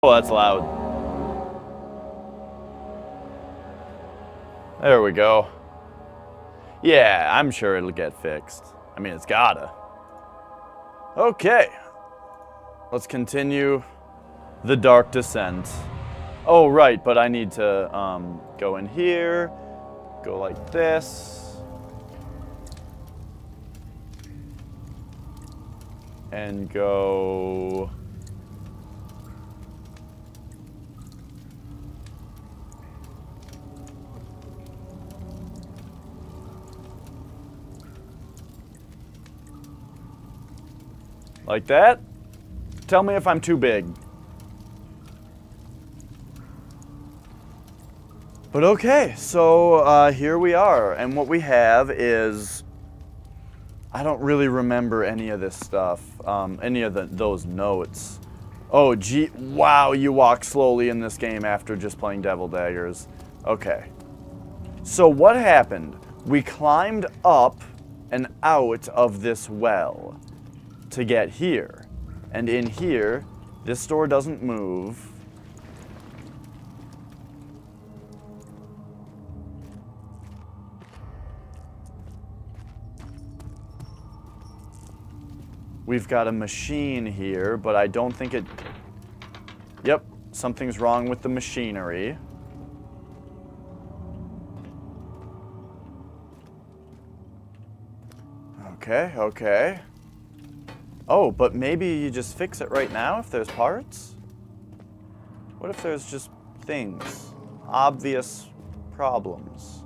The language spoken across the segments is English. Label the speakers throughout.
Speaker 1: Oh, that's loud. There we go. Yeah, I'm sure it'll get fixed. I mean, it's gotta. Okay. Let's continue the dark descent. Oh, right, but I need to go in here, go like this, and go... like that. Tell me if I'm too big. But okay, so here we are, and what we have is... I don't really remember any of this stuff, any of those notes. Oh, gee, wow, you walk slowly in this game after just playing Devil Daggers. Okay. So what happened? We climbed up and out of this well to get here. And in here, this door doesn't move. We've got a machine here, but I don't think it... Yep, something's wrong with the machinery. Okay, okay. Oh, but maybe you just fix it right now if there's parts? What if there's just things? Obvious problems.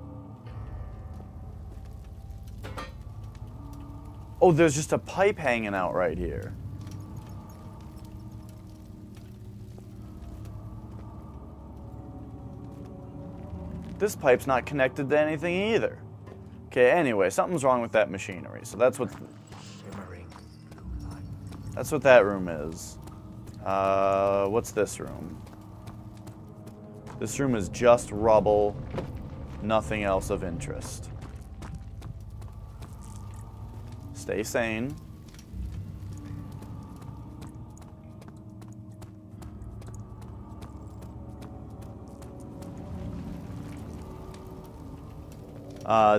Speaker 1: Oh, there's just a pipe hanging out right here. This pipe's not connected to anything either. Okay, anyway, something's wrong with that machinery. So that's what that room is. What's this room? This room is just rubble, nothing else of interest. Stay sane.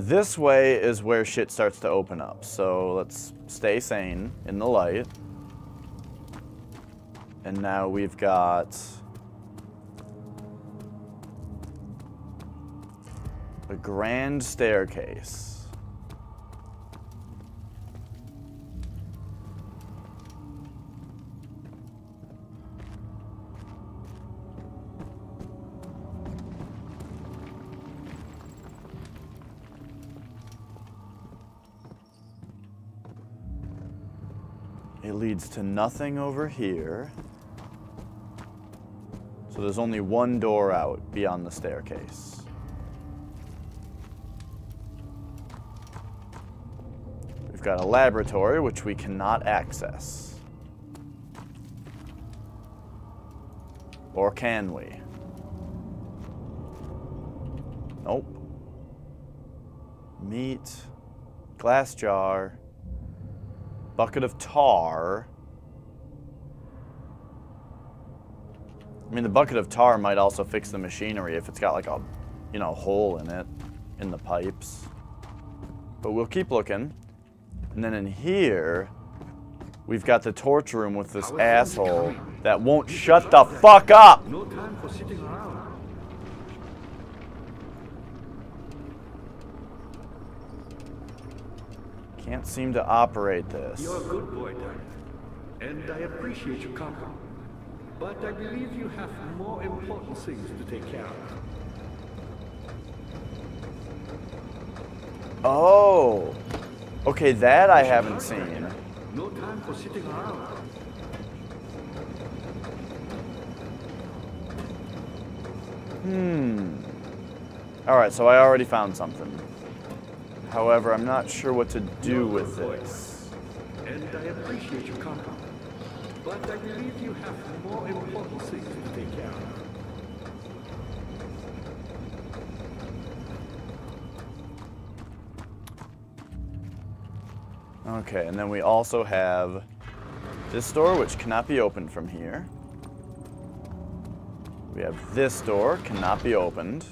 Speaker 1: This way is where shit starts to open up. So let's stay sane in the light. And now we've got a grand staircase. It leads to nothing over here. So there's only one door out beyond the staircase. We've got a laboratory which we cannot access. Or can we? Nope. Meat. Glass jar. Bucket of tar. I mean, the bucket of tar might also fix the machinery if it's got like a, you know, hole in it, in the pipes. But we'll keep looking. And then in here, we've got the torture room with this asshole that won't shut the fuck up!
Speaker 2: No time for sitting around.
Speaker 1: Can't seem to operate this.
Speaker 2: You're a good boy, Dad, and I appreciate your compliment. But I believe you have more important things to take care of.
Speaker 1: Oh! Okay, that I haven't seen.
Speaker 2: No time for sitting around.
Speaker 1: Alright, so I already found something. However, I'm not sure what to do with this.
Speaker 2: And I appreciate your compliment. But I believe you have more important things to take care of.
Speaker 1: Okay, and then we also have this door, which cannot be opened from here. We have this door, cannot be opened.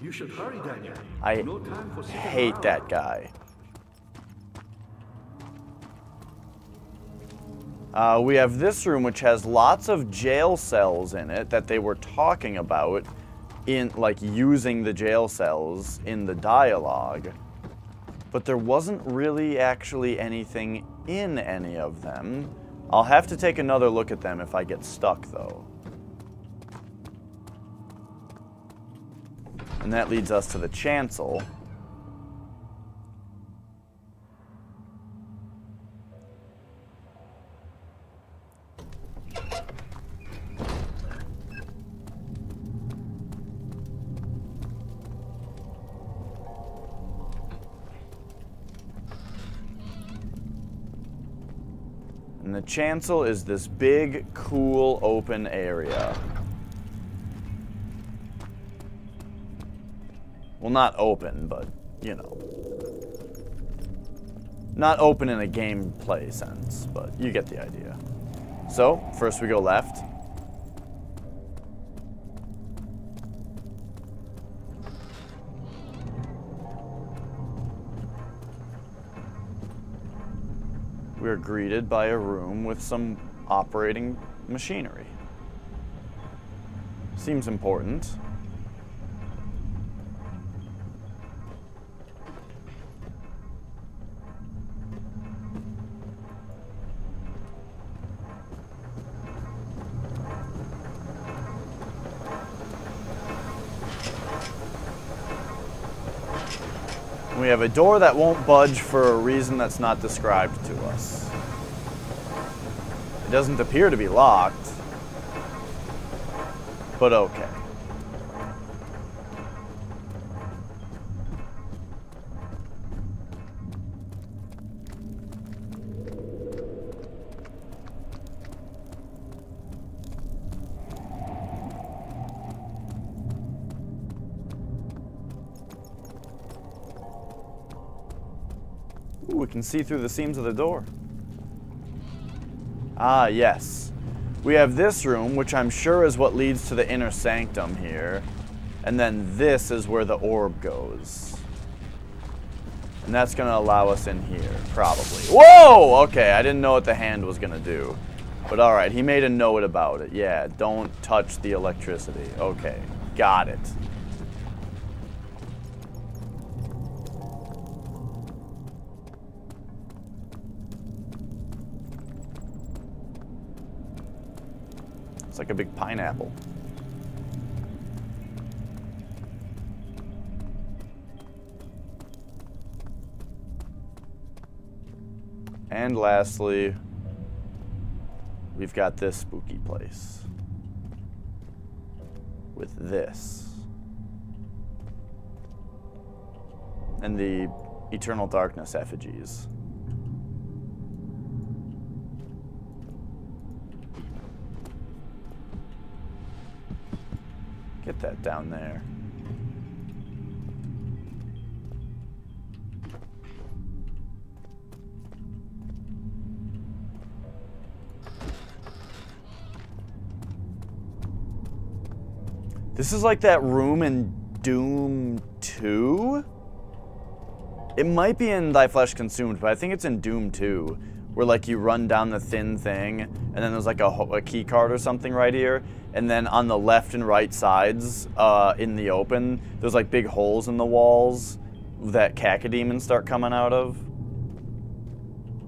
Speaker 2: You should hurry, Daniel.
Speaker 1: I
Speaker 2: No time for sitting
Speaker 1: hate
Speaker 2: around.
Speaker 1: that guy. We have this room, which has lots of jail cells in it that they were talking about in, like, using the jail cells in the dialogue. But there wasn't really actually anything in any of them. I'll have to take another look at them if I get stuck, though. And that leads us to the chancel. And the chancel is this big, cool, open area. Well, not open, but, you know. Not open in a gameplay sense, but you get the idea. So, first we go left. We're greeted by a room with some operating machinery. Seems important. We have a door that won't budge for a reason that's not described to us. It doesn't appear to be locked, but okay. Ooh, we can see through the seams of the door. Ah, yes. We have this room, which I'm sure is what leads to the inner sanctum here. And then this is where the orb goes. And that's going to allow us in here, probably. Whoa! Okay, I didn't know what the hand was going to do. But alright, he made a note about it. Yeah, don't touch the electricity. Okay, got it. It's like a big pineapple. And lastly, we've got this spooky place. With this. And the Eternal Darkness effigies. Get that down there. This is like that room in Doom 2? It might be in Thy Flesh Consumed, but I think it's in Doom 2. Where like you run down the thin thing, and then there's like a key card or something right here, and then on the left and right sides, in the open, there's like big holes in the walls that cacodemons start coming out of.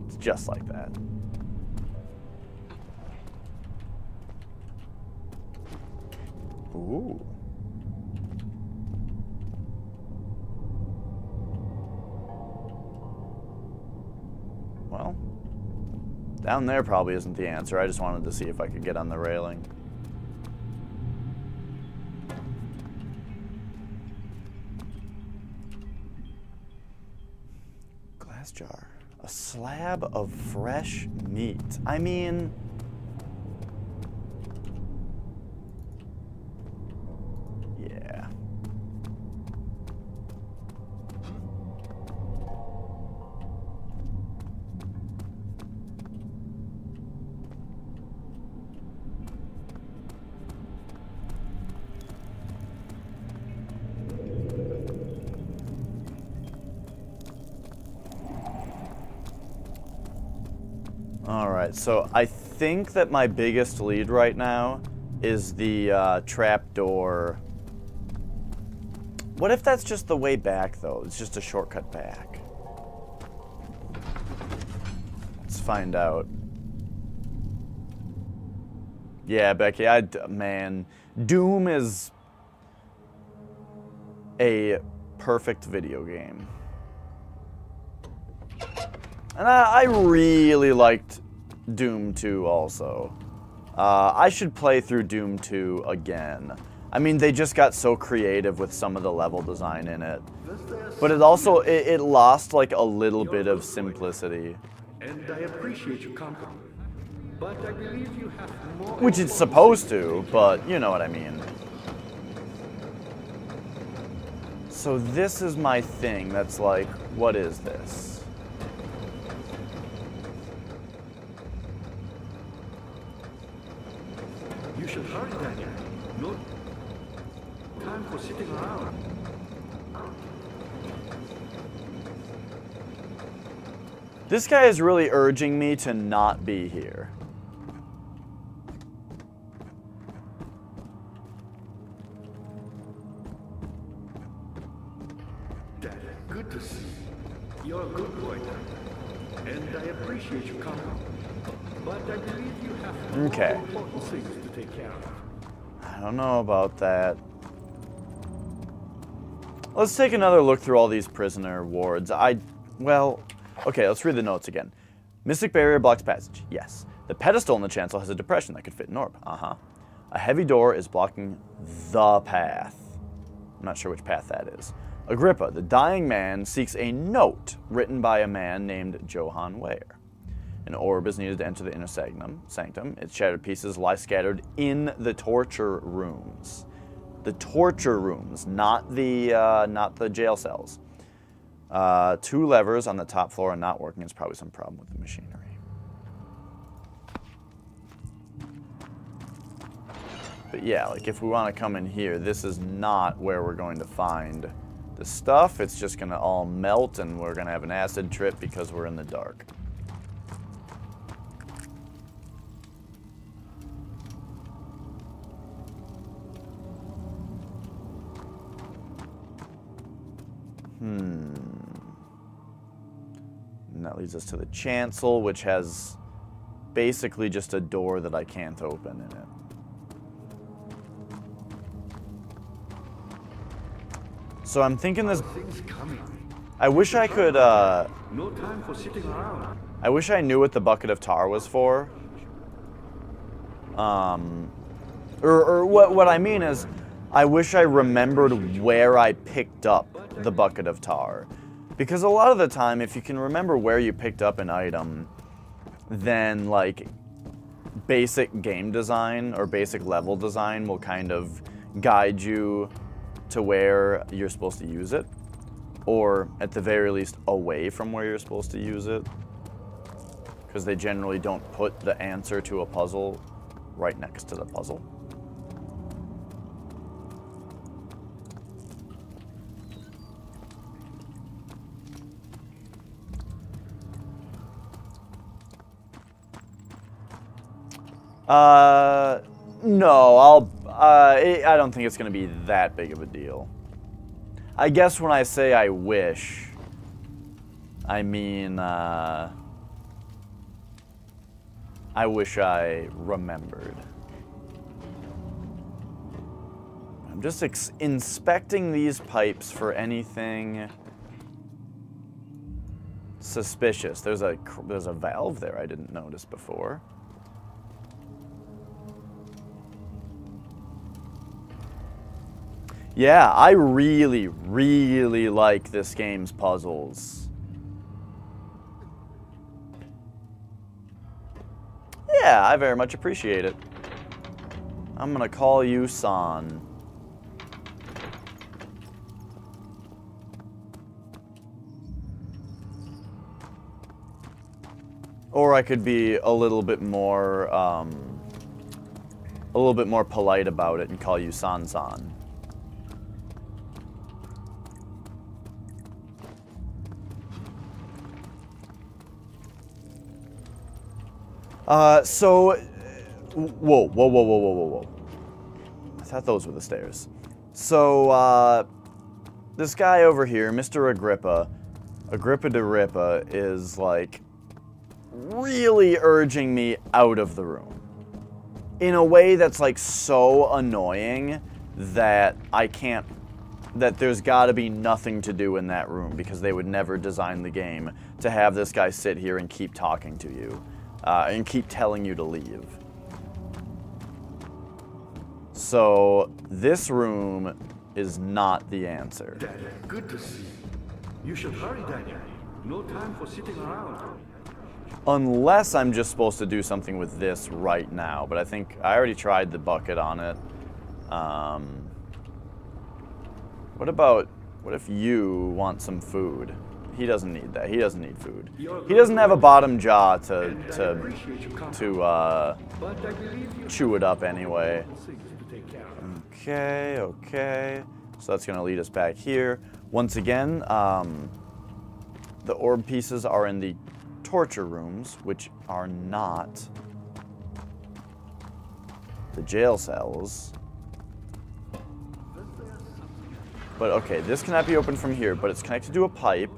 Speaker 1: It's just like that. Ooh. Well. Down there probably isn't the answer. I just wanted to see if I could get on the railing. Glass jar. A slab of fresh meat. I mean... yeah. Alright, so I think that my biggest lead right now is the trapdoor. What if that's just the way back, though? It's just a shortcut back. Let's find out. Yeah, Becky, man, Doom is a perfect video game. And I really liked Doom 2 also. I should play through Doom 2 again. I mean, they just got so creative with some of the level design in it. But it also, it lost like a little bit of simplicity.
Speaker 2: And I appreciate your compliment. But I believe you have more.
Speaker 1: Which it's supposed to, but you know what I mean. So this is my thing that's like, what is this?
Speaker 2: You should hurry, Daniel. No time for sitting around.
Speaker 1: This guy is really urging me to not be here.
Speaker 2: Dad, good to see you. You're a good boy, Dad. And I appreciate your compliment. But I believe you have more important things to take care of.
Speaker 1: I don't know about that. Let's take another look through all these prisoner wards. Well, okay, let's read the notes again. Mystic barrier blocks passage. Yes. The pedestal in the chancel has a depression that could fit an orb. Uh-huh. A heavy door is blocking the path. I'm not sure which path that is. Agrippa, the dying man, seeks a note written by a man named Johann Weyer. An orb is needed to enter the inner sanctum. Its shattered pieces lie scattered in the torture rooms. The torture rooms, not the jail cells. 2 levers on the top floor are not working. It's probably some problem with the machinery. But yeah, like if we want to come in here, this is not where we're going to find the stuff. It's just going to all melt and we're going to have an acid trip because we're in the dark. And that leads us to the chancel, which has basically just a door that I can't open in it. So I'm thinking this. I wish I could.
Speaker 2: No time for sitting around.
Speaker 1: I wish I knew what the bucket of tar was for. Or what I mean is, I wish I remembered where I picked up the bucket of tar. Because a lot of the time, if you can remember where you picked up an item, then like basic game design or basic level design will kind of guide you to where you're supposed to use it. Or at the very least, away from where you're supposed to use it. Because they generally don't put the answer to a puzzle right next to the puzzle. No, I don't think it's going to be that big of a deal. I guess when I say I wish, I mean, I wish I remembered. I'm just inspecting these pipes for anything suspicious. There's a valve there I didn't notice before. Yeah, I really, really like this game's puzzles. Yeah, I very much appreciate it. I'm gonna call you San. Or I could be a little bit more polite about it and call you San-san. So, whoa, whoa, whoa, whoa, whoa, whoa, whoa. I thought those were the stairs. So, this guy over here, Mr. Agrippa de Rippa, is, like, really urging me out of the room. In a way that's, like, so annoying that I can't, that there's gotta be nothing to do in that room, because they would never design the game to have this guy sit here and keep talking to you, and keep telling you to leave. So, this room is not the answer.
Speaker 2: Daniel, good to see you. You should hurry, Daniel. No time for sitting around.
Speaker 1: Unless I'm just supposed to do something with this right now, but I think I already tried the bucket on it. What if you want some food? He doesn't need that. He doesn't need food. He doesn't have a bottom jaw to chew it up anyway. Okay, okay. So that's going to lead us back here. Once again, the orb pieces are in the torture rooms, which are not the jail cells. But okay, this cannot be opened from here, but it's connected to a pipe.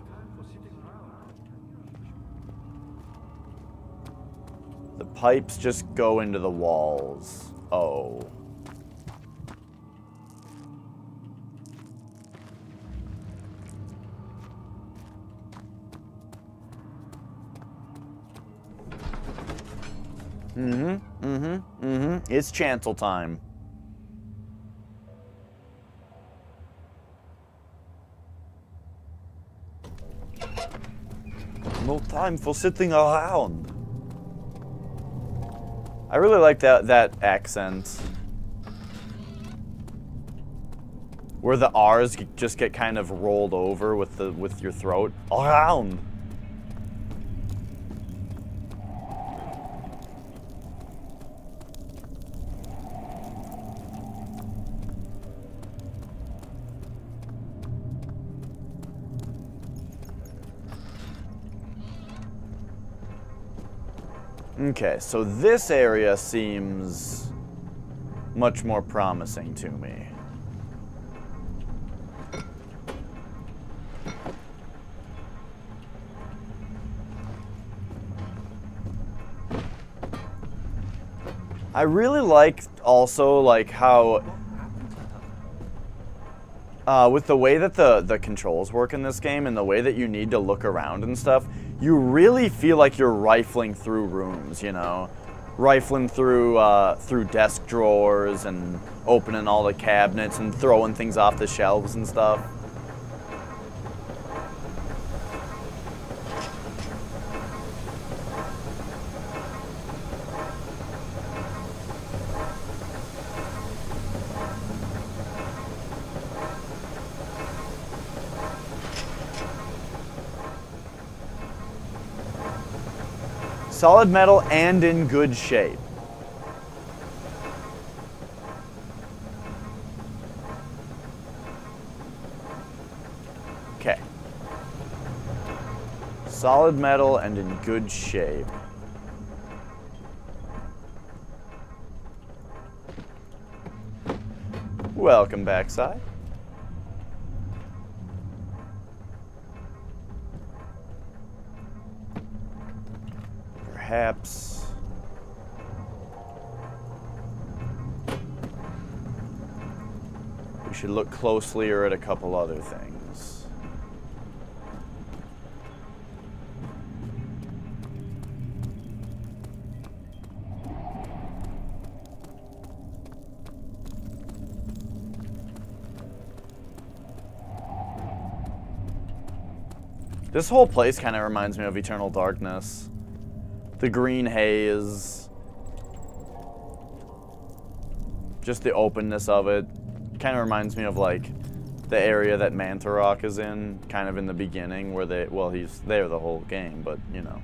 Speaker 1: The pipes just go into the walls. Oh. It's chancel time. No time for sitting around. I really like that accent. Where the R's just get kind of rolled over with your throat. Around. Okay, so this area seems much more promising to me. I really like also like how with the way that the controls work in this game and the way that you need to look around and stuff, you really feel like you're rifling through rooms, you know? Rifling through through desk drawers and opening all the cabinets and throwing things off the shelves and stuff. Solid metal and in good shape. Okay. Solid metal and in good shape. Welcome back, Si. Perhaps we should look closely at a couple other things. This whole place kind of reminds me of Eternal Darkness. The green haze, just the openness of it, kind of reminds me of like the area that Mantarok is in, kind of in the beginning, where he's there the whole game, but you know.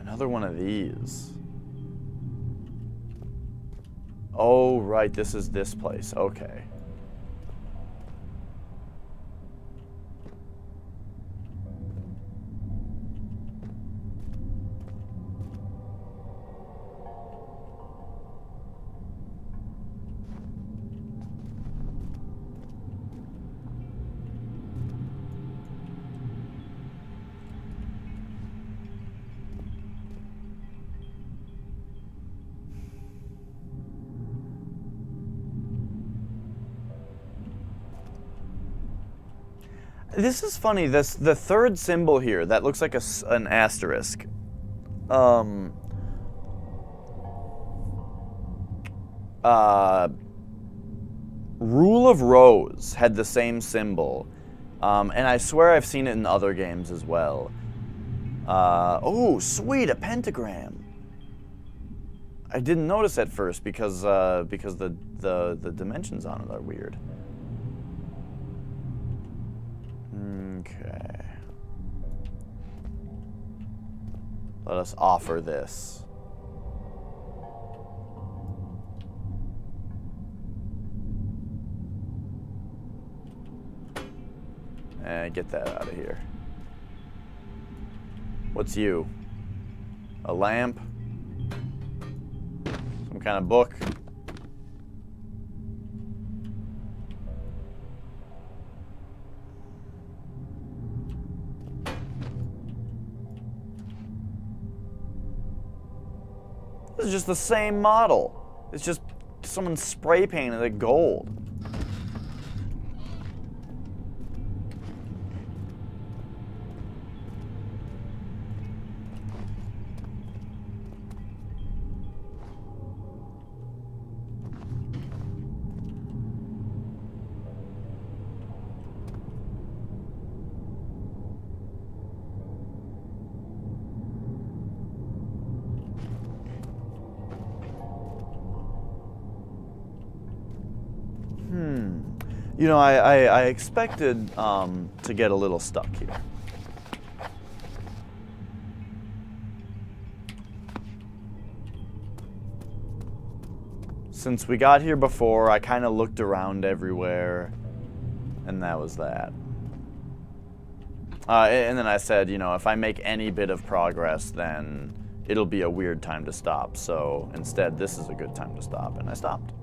Speaker 1: Another one of these. Oh, right, this is this place, okay. This is funny. The third symbol here that looks like an asterisk. Rule of Rose had the same symbol, and I swear I've seen it in other games as well. Oh, sweet, a pentagram. I didn't notice at first because the dimensions on it are weird. Okay. Let us offer this. Get that out of here. What's you? A lamp? Some kind of book? This is just the same model. It's just someone spray painted it gold. You know, I expected to get a little stuck here. Since we got here before, I kind of looked around everywhere, and that was that. And then I said, you know, if I make any bit of progress, then it'll be a weird time to stop. So instead, this is a good time to stop, and I stopped.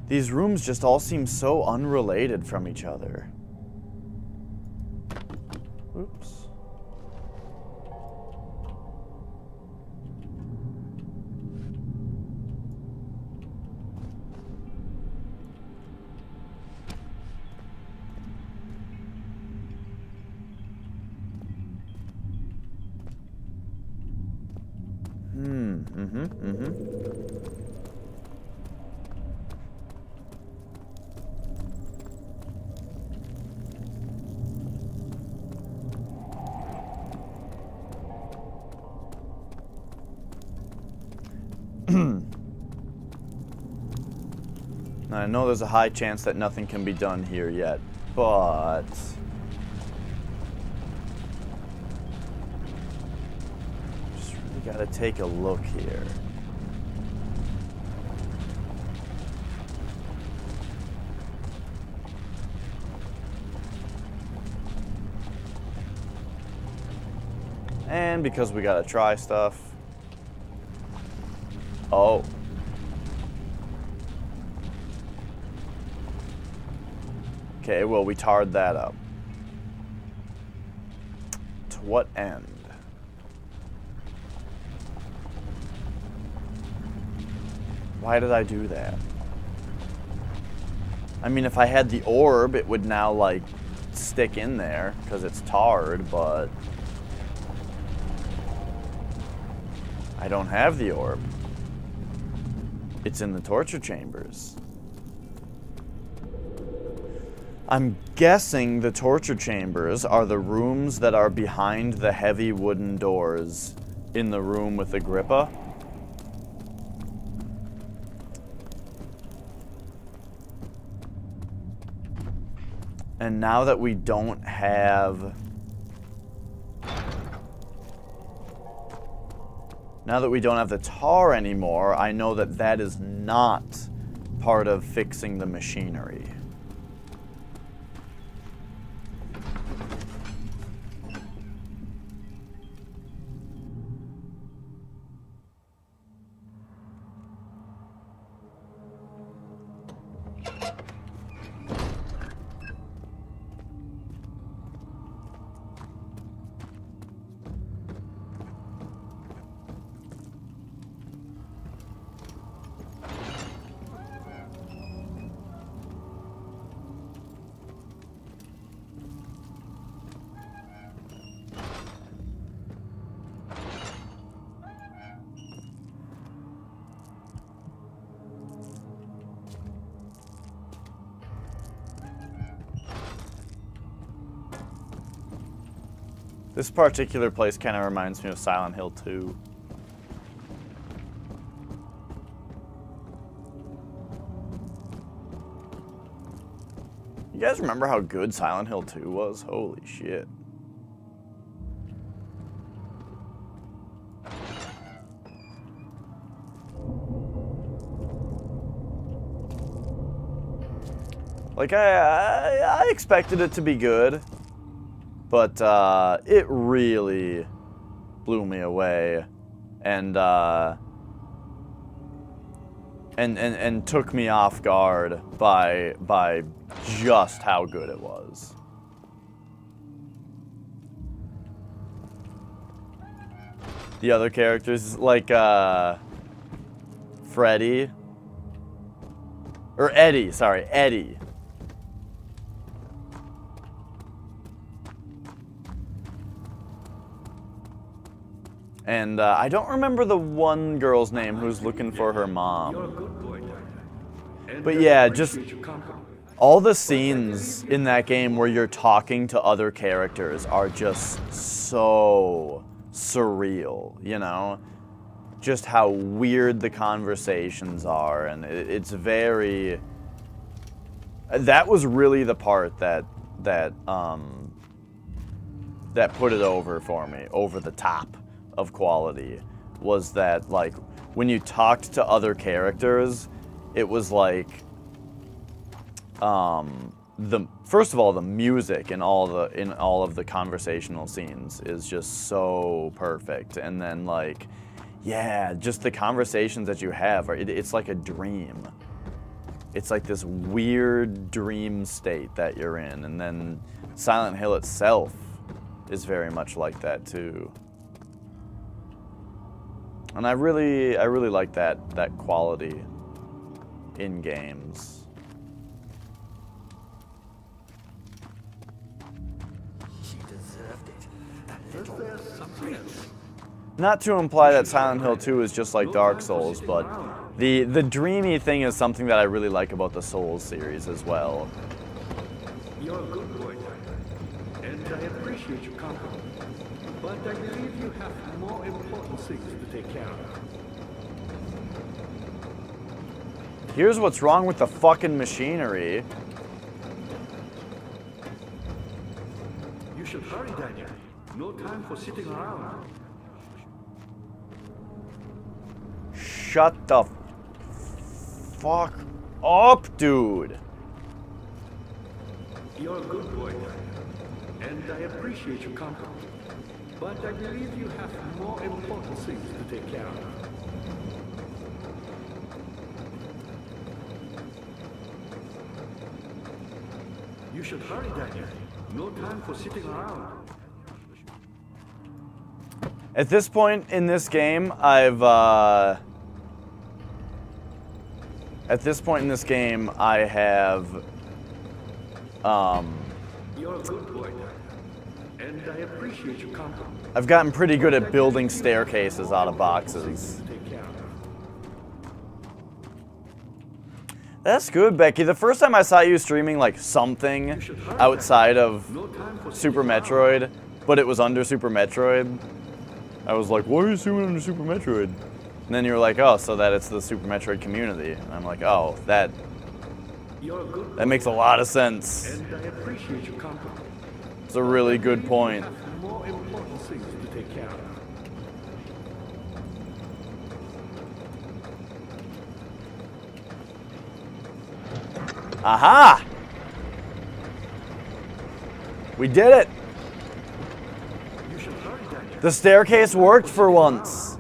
Speaker 1: These rooms just all seem so unrelated from each other. Oops. I know there's a high chance that nothing can be done here yet, but just really gotta take a look here. And because we gotta try stuff. Oh. Okay, well, we tarred that up. To what end? Why did I do that? I mean, if I had the orb, it would now, like, stick in there, because it's tarred, but I don't have the orb. It's in the torture chambers. I'm guessing the torture chambers are the rooms that are behind the heavy wooden doors in the room with Agrippa. And now that we don't have... Now that we don't have the tar anymore, I know that that is not part of fixing the machinery. This particular place kind of reminds me of Silent Hill 2. You guys remember how good Silent Hill 2 was? Holy shit. Like, I expected it to be good, but it really blew me away and took me off guard by just how good it was. The other characters, like Freddy, or Eddie, sorry, Eddie. And I don't remember the one girl's name who's looking for her mom. But yeah, just all the scenes in that game where you're talking to other characters are just so surreal, you know? Just how weird the conversations are, and it's very... That was really the part that put it over for me, over the top of quality, was that, like, when you talked to other characters, it was like, first of all, the music in all of the conversational scenes is just so perfect, and then, like, yeah, just the conversations that you have, it's like a dream. It's like this weird dream state that you're in, and then Silent Hill itself is very much like that too. And I really like that quality in games.
Speaker 3: She deserved it.
Speaker 1: Not to imply that Silent Hill 2 is just like Dark Souls, but the dreamy thing is something that I really like about the Souls series as well.
Speaker 2: You're a good boy, and I appreciate your company. But I believe you have more important things to take care of.
Speaker 1: Here's what's wrong with the fucking machinery.
Speaker 2: You should hurry, Daniel. No time for sitting around.
Speaker 1: Shut the fuck up, dude.
Speaker 2: You're a good boy, and I appreciate your company. But I believe you have more important things to take care of. You should hurry, Daniel. No time for sitting around.
Speaker 1: At this point in this game, I have
Speaker 2: You're a good boy, and I appreciate your company.
Speaker 1: I've gotten pretty good at building staircases out of boxes. That's good, Becky. The first time I saw you streaming like something outside of Super Metroid, but it was under Super Metroid, I was like, why are you streaming under Super Metroid? And then you were like, oh, so that it's the Super Metroid community. And I'm like, oh, that makes a lot of sense.
Speaker 2: And I appreciate your company.
Speaker 1: It's a really good point.
Speaker 2: More important things to take care of.
Speaker 1: Aha! We did it!
Speaker 2: You should hurry, Daniel.
Speaker 1: The staircase worked for once.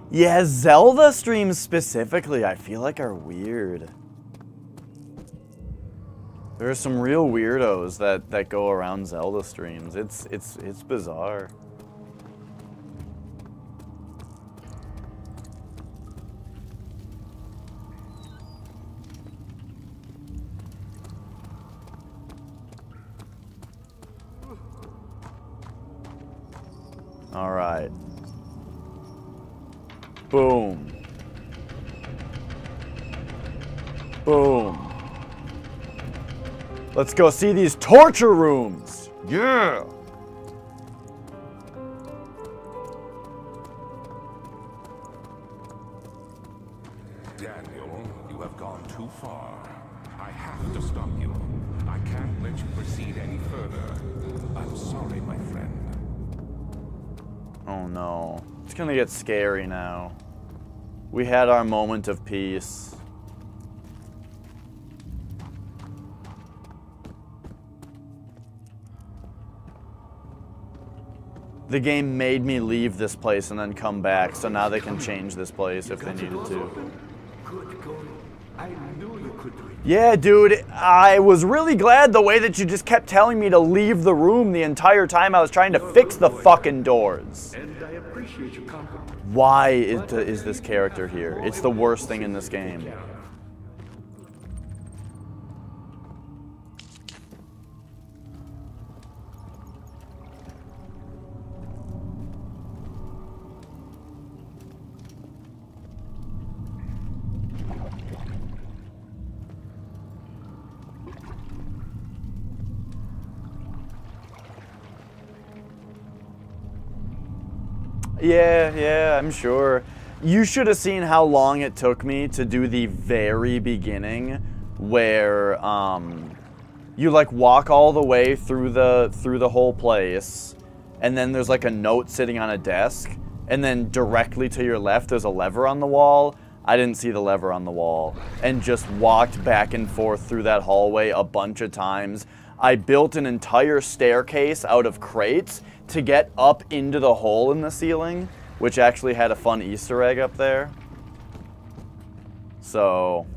Speaker 1: Yeah, Zelda streams specifically, I feel like are weird. There are some real weirdos that go around Zelda streams. It's bizarre. Alright. Boom. Boom. Let's go see these torture rooms. Yeah.
Speaker 4: Daniel, you have gone too far. I have to stop you. I can't let you proceed any further. I'm sorry, my friend.
Speaker 1: Oh no. It's gonna get scary now. We had our moment of peace. The game made me leave this place and then come back, so now they can change this place if they needed to.
Speaker 2: Good going. I knew you could do it.
Speaker 1: Yeah, dude, I was really glad the way that you just kept telling me to leave the room the entire time I was trying to fix the fucking doors.
Speaker 2: And I appreciate your compliment.
Speaker 1: Why is this character here? It's the worst thing in this game. Yeah, I'm sure. You should have seen how long it took me to do the very beginning where you like walk all the way through the whole place, and then there's like a note sitting on a desk, and then directly to your left there's a lever on the wall. I didn't see the lever on the wall and just walked back and forth through that hallway a bunch of times. I built an entire staircase out of crates to get up into the hole in the ceiling, which actually had a fun Easter egg up there. So,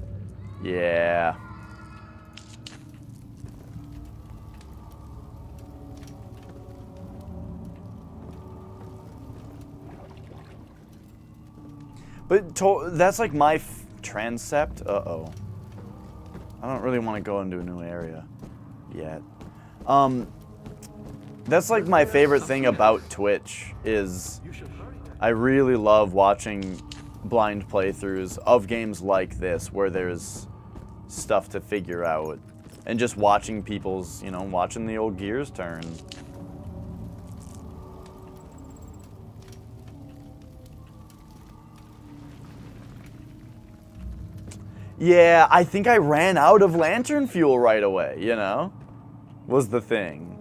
Speaker 1: yeah. But that's like my transept. Uh-oh. I don't really want to go into a new area yet. That's like my favorite thing about Twitch is I really love watching blind playthroughs of games like this where there's stuff to figure out and just watching people's, you know, watching the old gears turn. Yeah, I think I ran out of lantern fuel right away, you know? Was the thing.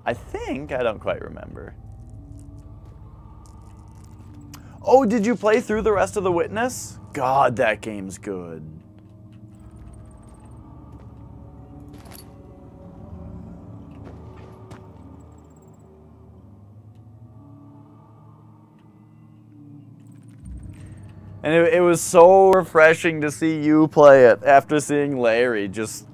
Speaker 1: I think, I don't quite remember. Oh, did you play through the rest of The Witness? God, that game's good. And it was so refreshing to see you play it after seeing Larry just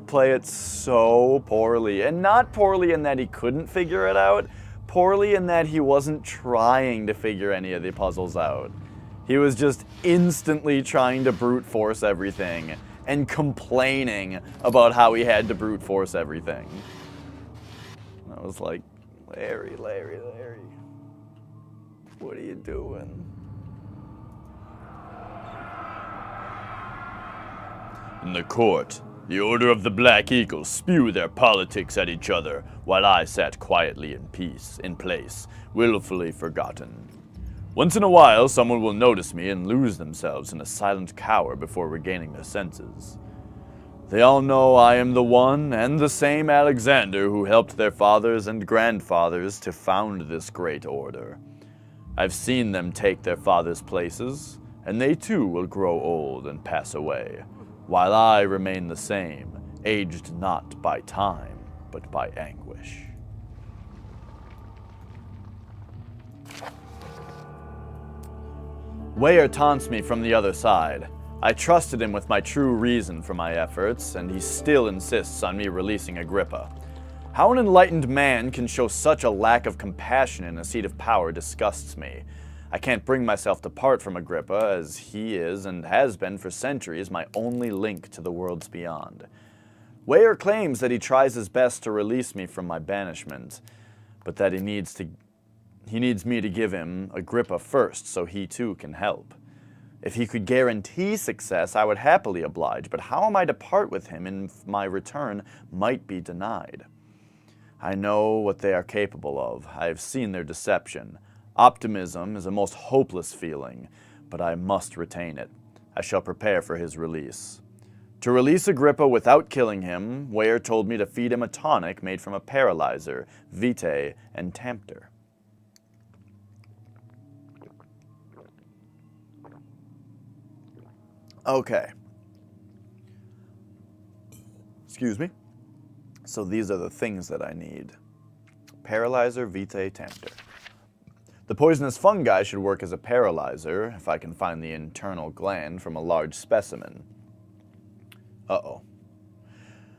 Speaker 1: play it so poorly. And not poorly in that he couldn't figure it out, poorly in that he wasn't trying to figure any of the puzzles out. He was just instantly trying to brute force everything and complaining about how he had to brute force everything. I was like, Larry, what are you doing? In the court, the Order of the Black Eagle spew their politics at each other, while I sat quietly in peace, in place, willfully forgotten. Once in a while, someone will notice me and lose themselves in a silent cower before regaining their senses. They all know I am the one and the same Alexander who helped their fathers and grandfathers to found this great order. I've seen them take their fathers' places, and they too will grow old and pass away, while I remain the same, aged not by time, but by anguish. Weyer taunts me from the other side. I trusted him with my true reason for my efforts, and he still insists on me releasing Agrippa. How an enlightened man can show such a lack of compassion in a seat of power disgusts me. I can't bring myself to part from Agrippa, as he is and has been for centuries my only link to the worlds beyond. Weyer claims that he tries his best to release me from my banishment. but that he needs me to give him Agrippa first so he too can help. If he could guarantee success, I would happily oblige, but how am I to part with him if my return might be denied? I know what they are capable of. I have seen their deception. Optimism is a most hopeless feeling, but I must retain it. I shall prepare for his release. To release Agrippa without killing him, Ware told me to feed him a tonic made from a paralyzer, vitae, and tempter. Okay. Excuse me. So these are the things that I need. Paralyzer, vitae, tempter. The poisonous fungi should work as a paralyzer if I can find the internal gland from a large specimen. Uh-oh.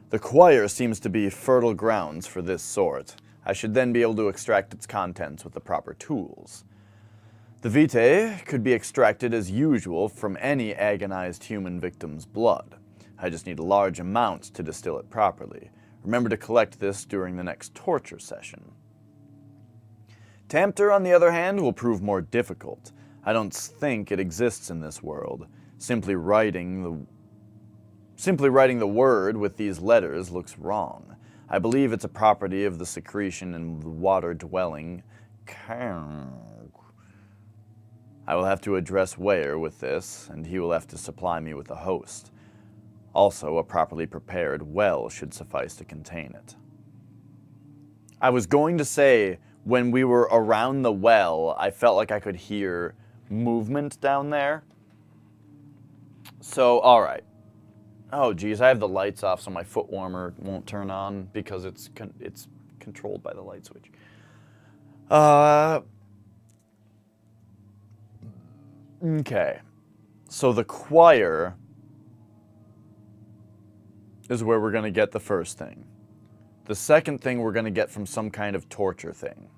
Speaker 1: The choir seems to be fertile grounds for this sort. I should then be able to extract its contents with the proper tools. The vitae could be extracted as usual from any agonized human victim's blood. I just need a large amount to distill it properly. Remember to collect this during the next torture session. Tempter, on the other hand, will prove more difficult. I don't think it exists in this world. Simply writing the word with these letters looks wrong. I believe it's a property of the secretion in the water-dwelling. I will have to address Ware with this, and he will have to supply me with a host. Also, a properly prepared well should suffice to contain it. I was going to say, when we were around the well, I felt like I could hear movement down there. So, alright. Oh, geez, I have the lights off so my foot warmer won't turn on because it's controlled by the light switch. Okay. So the choir is where we're going to get the first thing. The second thing we're going to get from some kind of torture thing.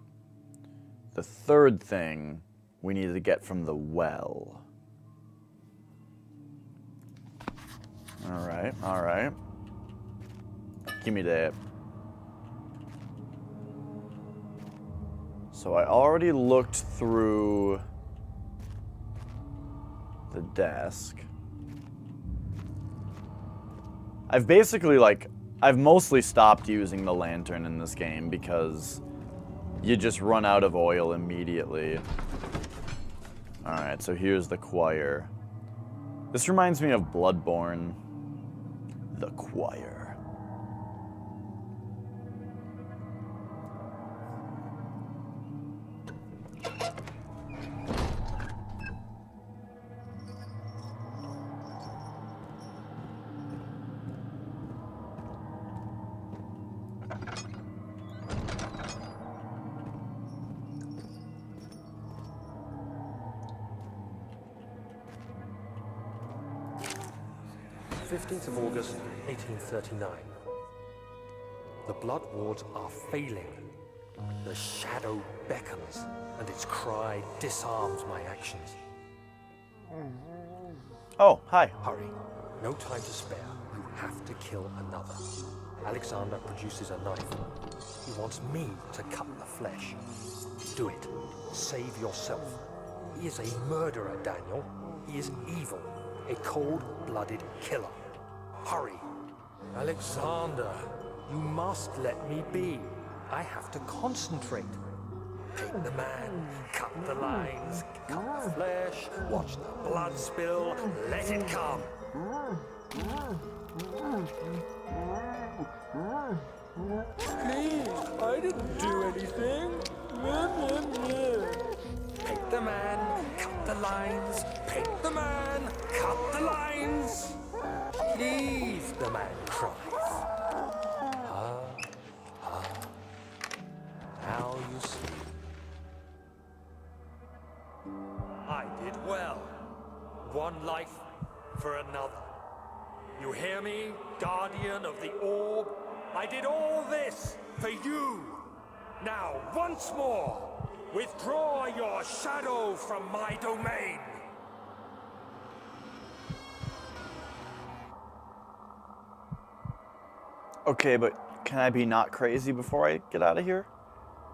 Speaker 1: The third thing we need to get from the well. Alright, alright. Give me that. So I already looked through the desk. I've mostly stopped using the lantern in this game because you just run out of oil immediately. Alright, so here's the choir. This reminds me of Bloodborne. The choir.
Speaker 3: August 1839. The blood wards are failing. The shadow beckons, and its cry disarms my actions.
Speaker 1: Oh, hi.
Speaker 3: Hurry. No time to spare. You have to kill another. Alexander produces a knife. He wants me to cut the flesh. Do it. Save yourself. He is a murderer, Daniel. He is evil. A cold-blooded killer. Hurry. Alexander, you must let me be. I have to concentrate. Take the man, cut the lines, cut the flesh, watch the blood spill, let it come. Please, I didn't do anything. Paint the man, cut the lines, paint the man, cut the lines. Please, the man cries. Now you see. I did well. One life for another. You hear me, guardian of the orb? I did all this for you. Now, once more, withdraw your shadow from my domain.
Speaker 1: Okay, but can I be not crazy before I get out of here?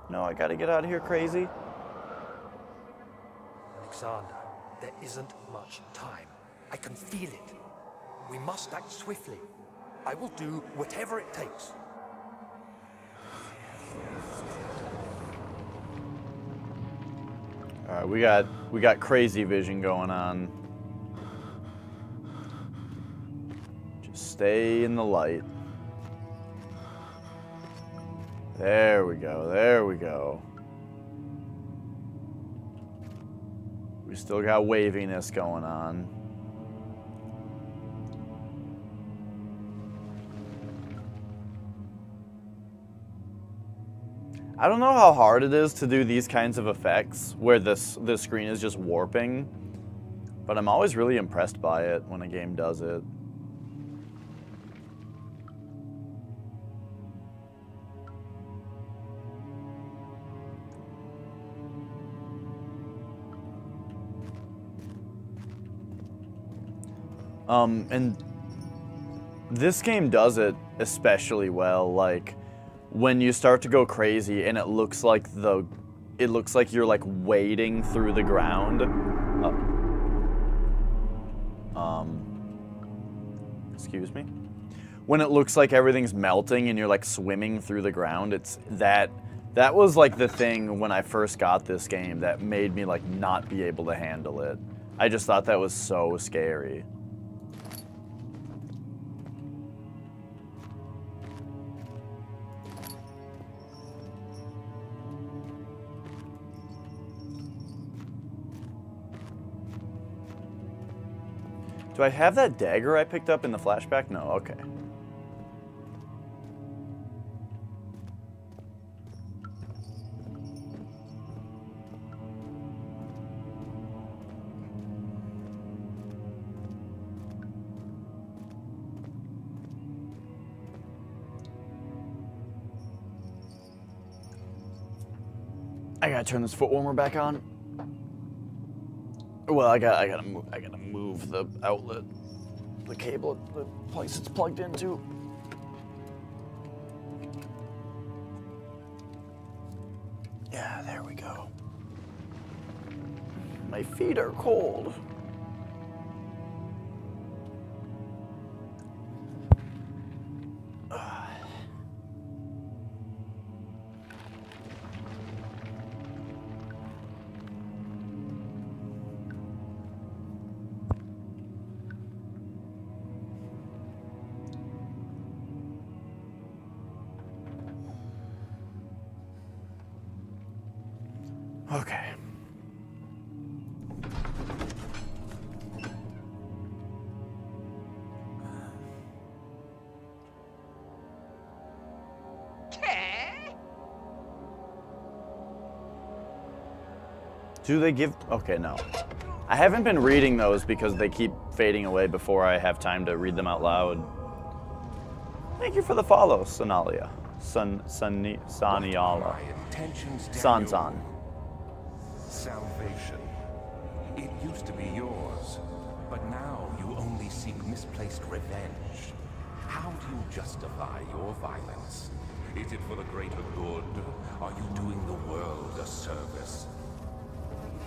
Speaker 1: No, I gotta get out of here, crazy.
Speaker 3: Alexander, there isn't much time. I can feel it. We must act swiftly. I will do whatever it takes.
Speaker 1: All right, we got crazy vision going on. Just stay in the light. There we go. There we go. We still got waviness going on. I don't know how hard it is to do these kinds of effects where the screen is just warping, but I'm always really impressed by it when a game does it. And this game does it especially well, like when you start to go crazy and it looks like you're like wading through the ground. Excuse me. When it looks like everything's melting and you're like swimming through the ground, it's that was like the thing when I first got this game that made me like not be able to handle it. I just thought that was so scary. Do I have that dagger I picked up in the flashback? No, okay. I gotta turn this foot warmer back on. Well, I gotta move the outlet, the cable, the place it's plugged into. Yeah, there we go. My feet are cold. Okay. Do they give... Okay, no. I haven't been reading those because they keep fading away before I have time to read them out loud. Thank you for the follow, Sonalia. Saniala. San.
Speaker 4: Salvation. It used to be yours, but now you only seek misplaced revenge. How do you justify your violence? Is it for the greater good? Are you doing the world a service?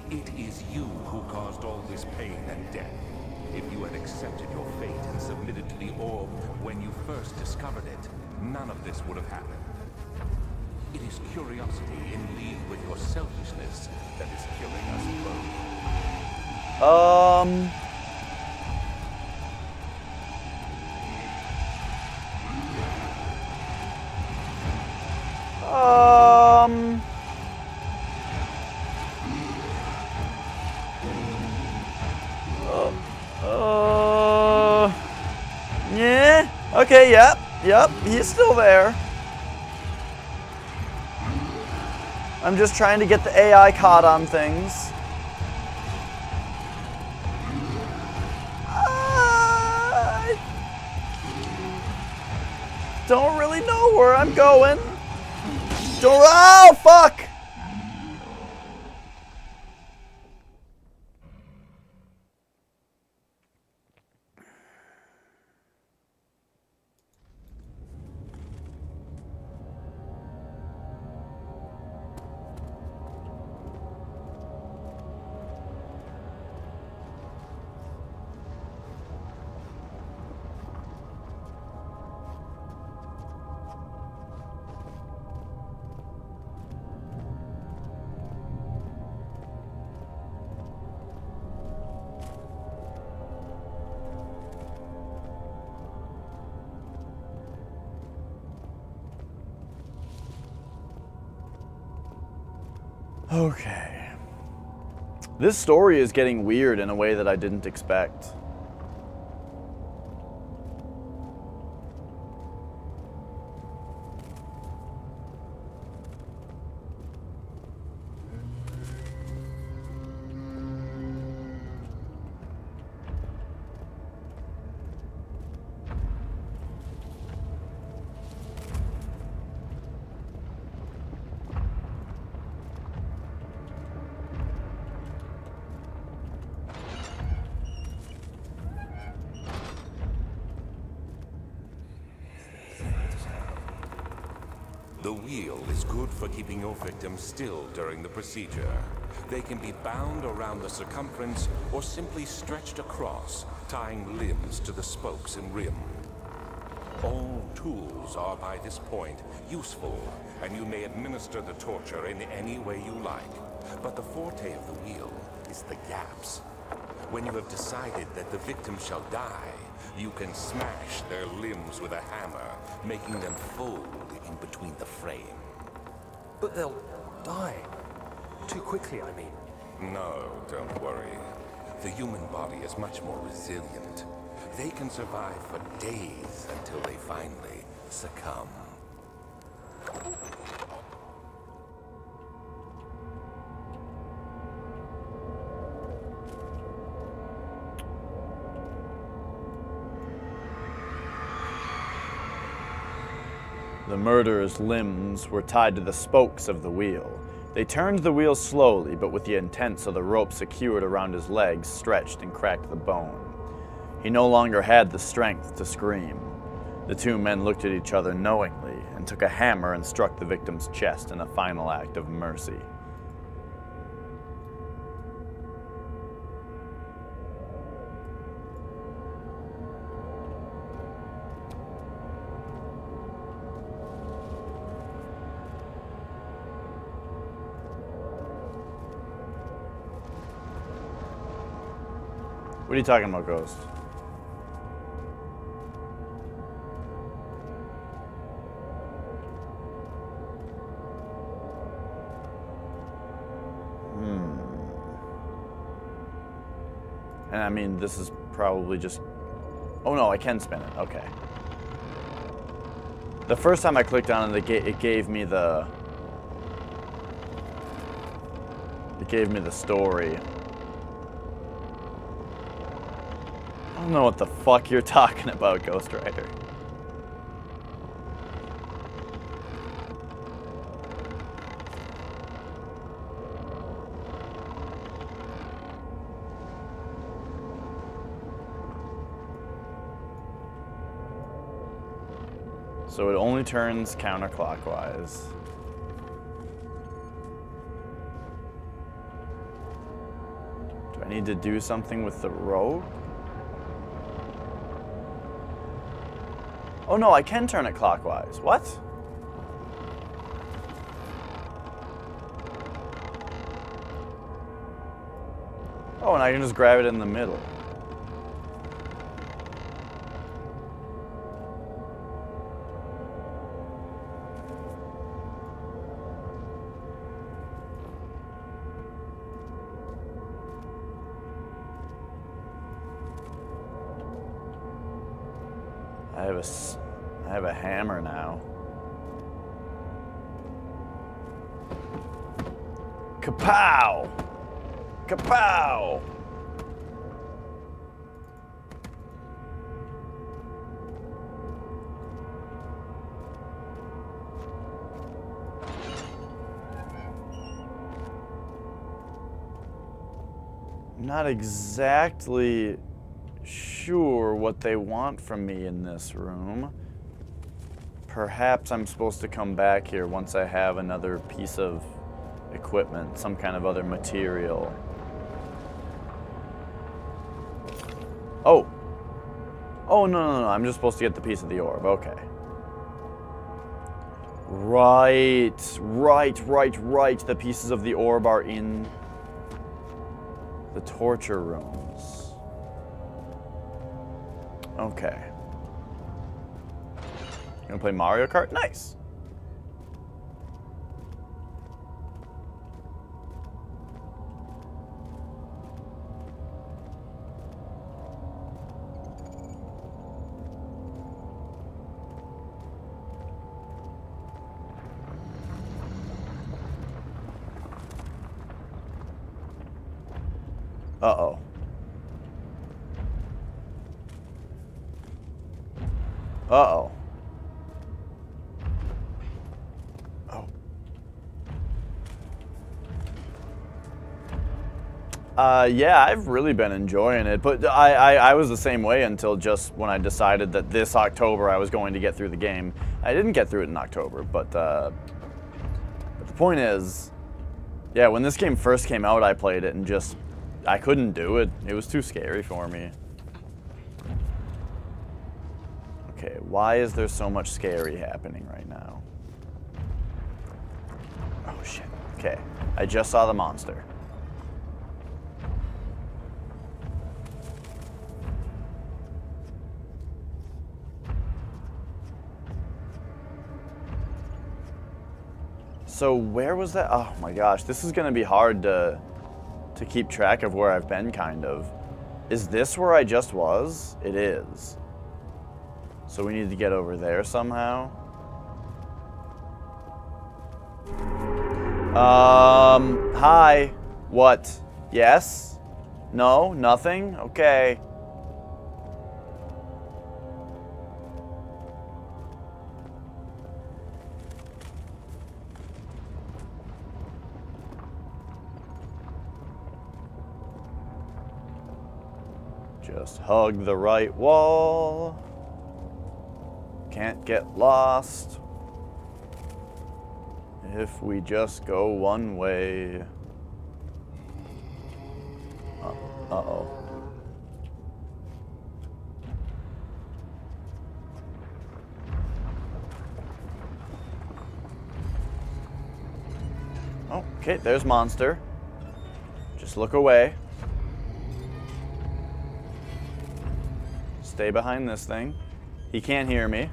Speaker 4: It is you who caused all this pain and death. If you had accepted your fate and submitted to the orb when you first discovered it, none of this would have happened. It is curiosity in league with your selfishness that is killing us both.
Speaker 1: Yeah. Okay, yep, he's still there. I'm just trying to get the AI caught on things. I don't really know where I'm going. Oh, fuck! Okay. This story is getting weird in a way that I didn't expect.
Speaker 4: The wheel is good for keeping your victims still during the procedure. They can be bound around the circumference or simply stretched across, tying limbs to the spokes and rim. All tools are by this point useful, and you may administer the torture in any way you like. But the forte of the wheel is the gaps. When you have decided that the victim shall die, you can smash their limbs with a hammer, making them fold in between the frame.
Speaker 3: But they'll die. Too quickly, I mean.
Speaker 4: No, don't worry. The human body is much more resilient. They can survive for days until they finally succumb.
Speaker 1: The murderer's limbs were tied to the spokes of the wheel. They turned the wheel slowly, but with the intent so the rope secured around his legs stretched and cracked the bone. He no longer had the strength to scream. The two men looked at each other knowingly and took a hammer and struck the victim's chest in a final act of mercy. What are you talking about, Ghost? And I mean, this is probably just... Oh no, I can spin it. Okay. The first time I clicked on it, it gave me the... It gave me the story. I don't know what the fuck you're talking about, Ghost Rider. So it only turns counterclockwise. Do I need to do something with the rope? Oh no, I can turn it clockwise. What? Oh, and I can just grab it in the middle. I have a hammer now. Kapow! Kapow! I'm not exactly sure what they want from me in this room. Perhaps I'm supposed to come back here once I have another piece of equipment, some kind of other material. Oh. Oh, no, I'm just supposed to get the piece of the orb. Okay. Right. The pieces of the orb are in the torture rooms. Okay. You gonna play Mario Kart? Nice. Uh-oh. Uh-oh. Oh. Yeah, I've really been enjoying it, but I was the same way until just when I decided that this October I was going to get through the game. I didn't get through it in October, but the point is, yeah, when this game first came out, I played it and just, I couldn't do it. It was too scary for me. Okay, why is there so much scary happening right now? Oh shit, okay. I just saw the monster. So where was that? Oh my gosh, this is gonna be hard to keep track of where I've been, kind of. Is this where I just was? It is. So we need to get over there somehow. Hi. What? Yes? No? Nothing? Okay. Just hug the right wall. Can't get lost if we just go one way. Uh-oh. Oh, okay, there's monster. Just look away. Stay behind this thing. He can't hear me.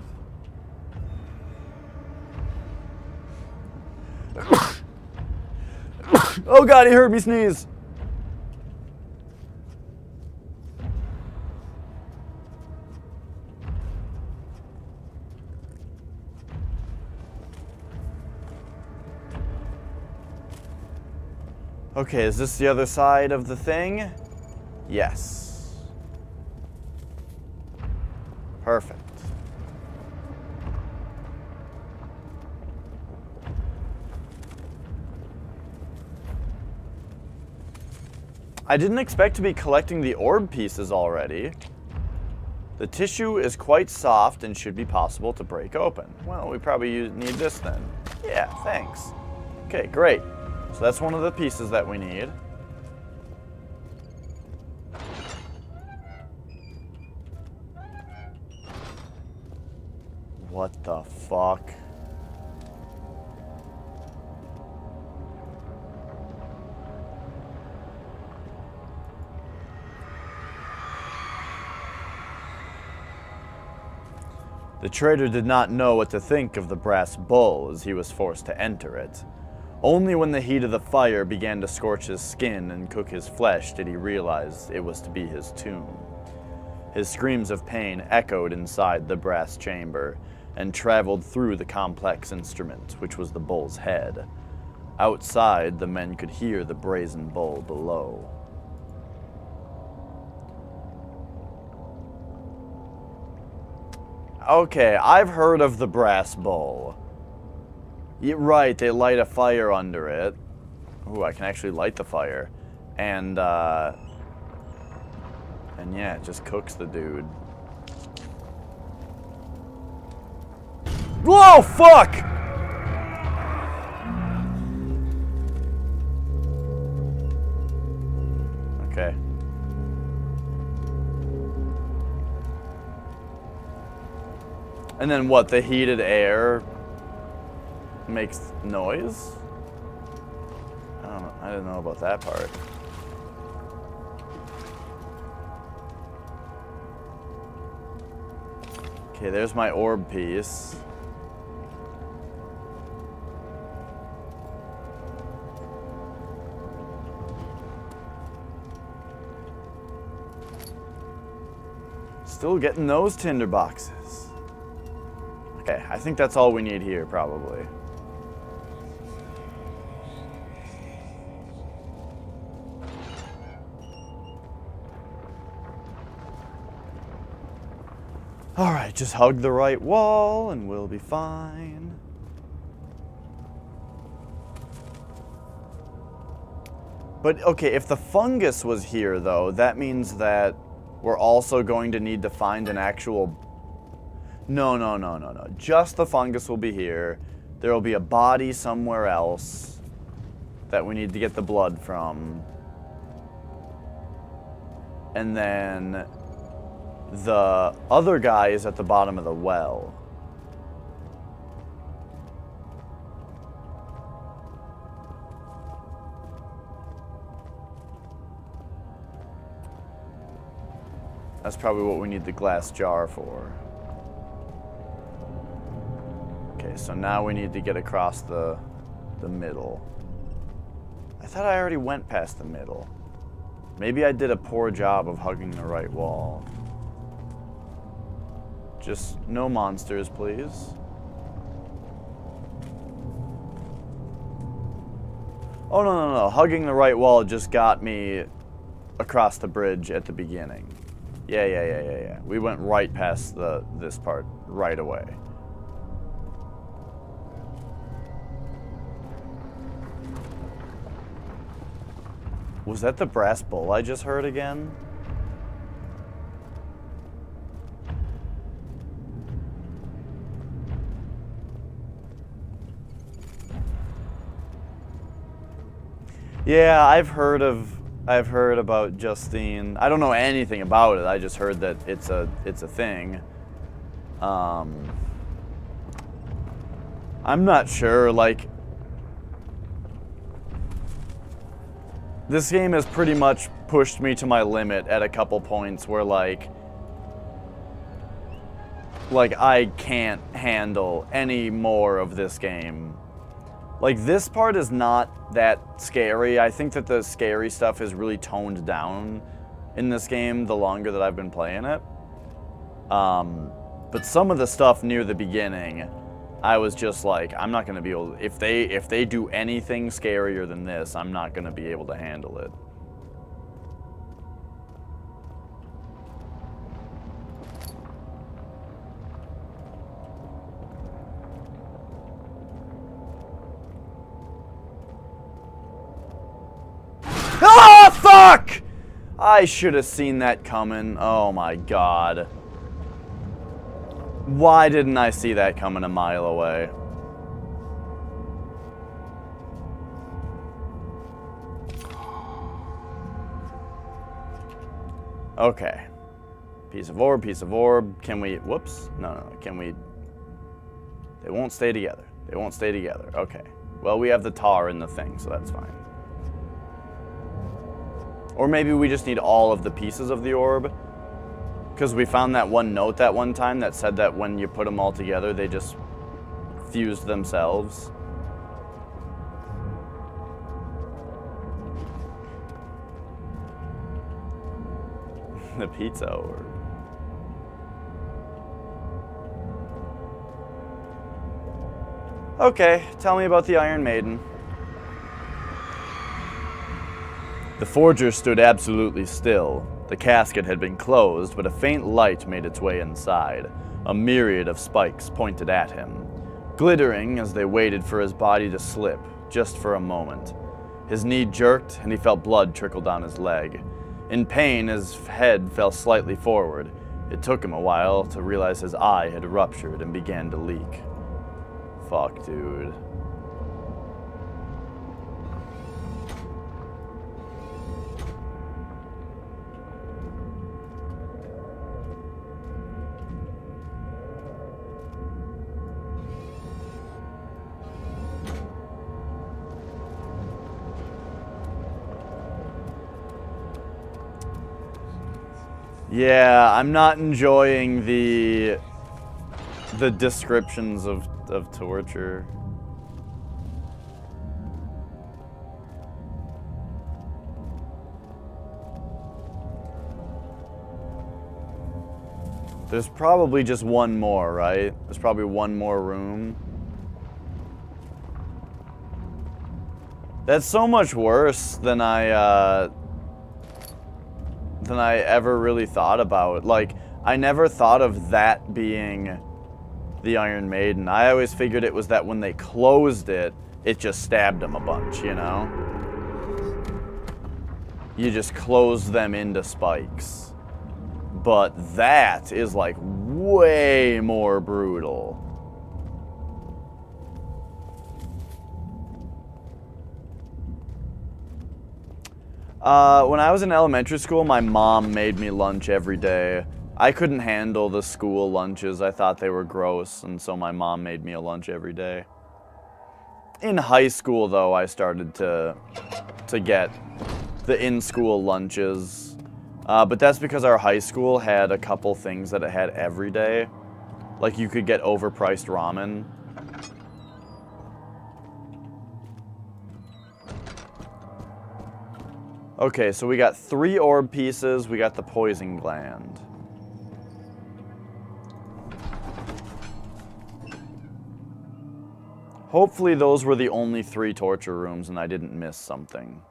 Speaker 1: Oh god, he heard me sneeze. Okay, is this the other side of the thing? Yes. Perfect. I didn't expect to be collecting the orb pieces already. The tissue is quite soft and should be possible to break open. Well, we probably need this then. Yeah, thanks. Okay, great. So that's one of the pieces that we need. What the fuck? The trader did not know what to think of the brass bull as he was forced to enter it. Only when the heat of the fire began to scorch his skin and cook his flesh did he realize it was to be his tomb. His screams of pain echoed inside the brass chamber and traveled through the complex instrument, which was the bull's head. Outside, the men could hear the brazen bull below. Okay, I've heard of the brass bull. Yeah, right, they light a fire under it. Ooh, I can actually light the fire. And yeah, it just cooks the dude. Whoa, fuck! Okay. And then what, the heated air makes noise? I don't know. I didn't know about that part. Okay, there's my orb piece. Still getting those tinder boxes. Okay, I think that's all we need here, probably. Alright, just hug the right wall and we'll be fine. But, okay, if the fungus was here, though, that means that we're also going to need to find an actual... No. Just the fungus will be here. There will be a body somewhere else that we need to get the blood from. And then the other guy is at the bottom of the well. That's probably what we need the glass jar for. Okay, so now we need to get across the middle. I thought I already went past the middle. Maybe I did a poor job of hugging the right wall. Just no monsters, please. Oh, no. Hugging the right wall just got me across the bridge at the beginning. Yeah. We went right past this part right away. Was that the brass bull I just heard again? Yeah, I've heard about Justine. I don't know anything about it. I just heard that it's a thing. I'm not sure, like, this game has pretty much pushed me to my limit at a couple points where like I can't handle any more of this game. Like, this part is not that scary. I think that the scary stuff is really toned down in this game the longer that I've been playing it. But some of the stuff near the beginning, I was just like, I'm not going to be able to, if they do anything scarier than this, I'm not going to be able to handle it. Ah, fuck! I should have seen that coming. Oh my god. Why didn't I see that coming a mile away? Okay. Piece of orb. Can we... Whoops. No. Can we... They won't stay together. Okay. Well, we have the tar in the thing, so that's fine. Or maybe we just need all of the pieces of the orb. Because we found that one note that one time that said that when you put them all together, they just fused themselves. The pizza orb. Okay, tell me about the Iron Maiden. The forger stood absolutely still. The casket had been closed, but a faint light made its way inside. A myriad of spikes pointed at him, glittering as they waited for his body to slip, just for a moment. His knee jerked, and he felt blood trickle down his leg. In pain, his head fell slightly forward. It took him a while to realize his eye had ruptured and began to leak. Fuck, dude. Yeah, I'm not enjoying the descriptions of torture. There's probably just one more, right? There's probably one more room. That's so much worse than I ever really thought about. Like, I never thought of that being the Iron Maiden. I always figured it was that when they closed it, it just stabbed them a bunch, you know? You just close them into spikes. But that is like way more brutal. When I was in elementary school, my mom made me lunch every day. I couldn't handle the school lunches. I thought they were gross, and so my mom made me a lunch every day. In high school, though, I started to get the in-school lunches. But that's because our high school had a couple things that it had every day. Like you could get overpriced ramen. Okay, so we got 3 orb pieces, we got the poison gland. Hopefully those were the only 3 torture rooms and I didn't miss something.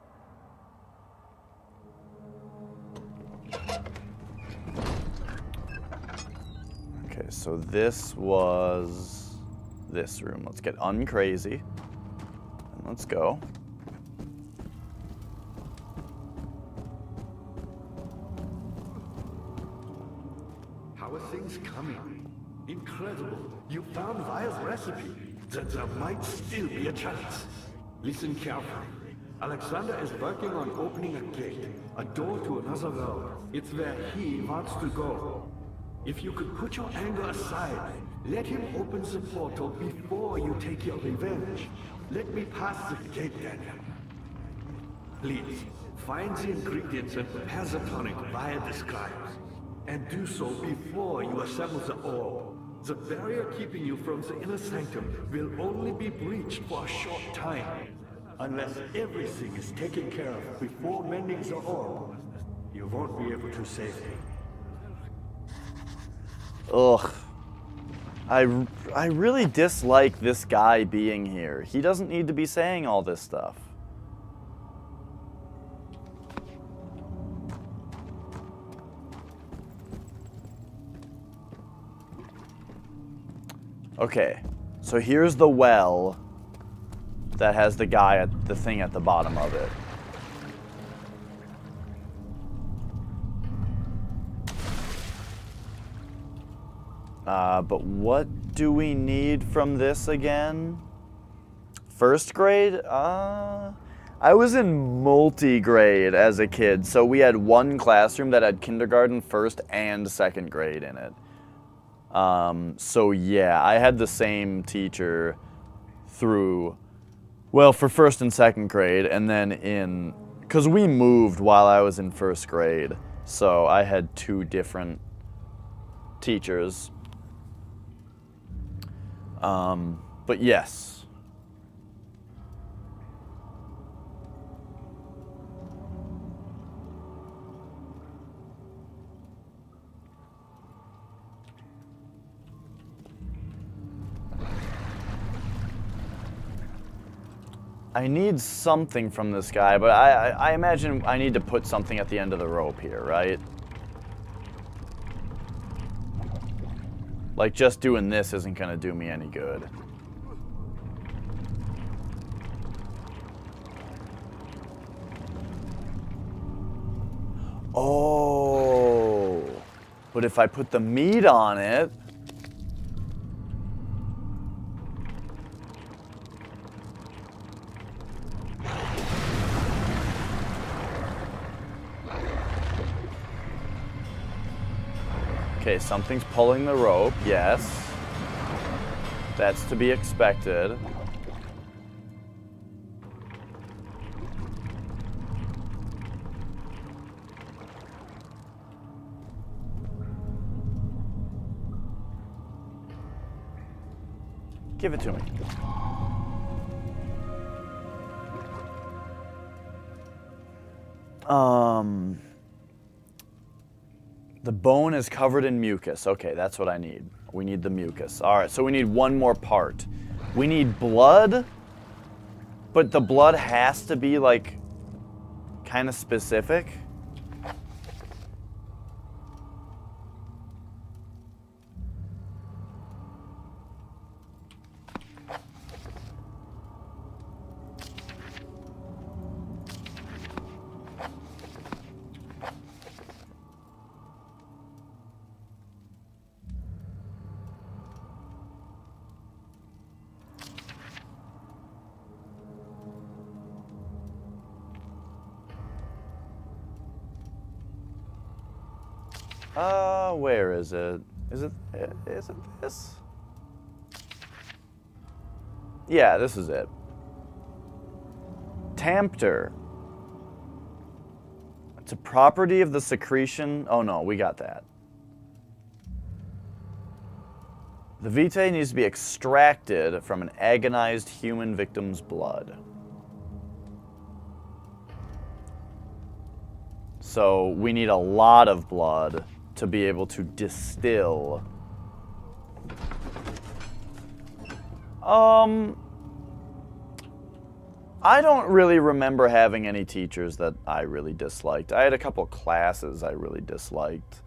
Speaker 1: Okay, so this was this room. Let's get uncrazy. And let's go.
Speaker 2: How are things coming? Incredible. You found Vile's recipe. There might still be a chance. Listen carefully. Alexander is working on opening a gate, a door to another world. It's where he wants to go. If you could put your anger aside, let him open the portal before you take your revenge. Let me pass the gate then. Please, find the ingredients and prepare the tonic Vile describes. And do so before you assemble the orb. The barrier keeping you from the inner sanctum will only be breached for a short time. Unless everything is taken care of before mending the orb, you won't be able to save me.
Speaker 1: Ugh. I really dislike this guy being here. He doesn't need to be saying all this stuff. Okay, so here's the well that has the guy at the thing at the bottom of it. But what do we need from this again? First grade? I was in multi-grade as a kid, so we had one classroom that had kindergarten, first, and second grade in it. So yeah, I had the same teacher through, well, for first and second grade, and then because we moved while I was in first grade, so I had 2 different teachers. But yes. I need something from this guy, but I imagine I need to put something at the end of the rope here, right? Like, just doing this isn't gonna do me any good. Oh, but if I put the meat on it... Okay, something's pulling the rope, yes. That's to be expected. Give it to me. The bone is covered in mucus. Okay, that's what I need. We need the mucus. All right, so we need one more part. We need blood, but the blood has to be, like, kind of specific. Where is it? Is it this? Yeah, this is it. Tempter. It's a property of the secretion. Oh no, we got that. The vitae needs to be extracted from an agonized human victim's blood. So we need a lot of blood to be able to distill. I don't really remember having any teachers that I really disliked. I had a couple classes I really disliked.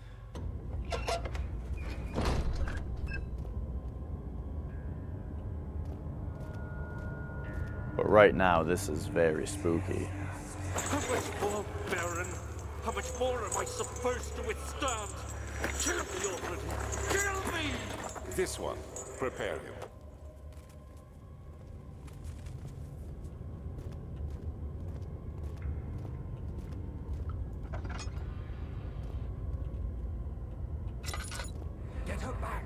Speaker 1: But right now, this is very spooky.
Speaker 5: How much more, Baron? How much more am I supposed to withstand? Kill me already! Kill me!
Speaker 4: This one. Prepare him.
Speaker 5: Get her back!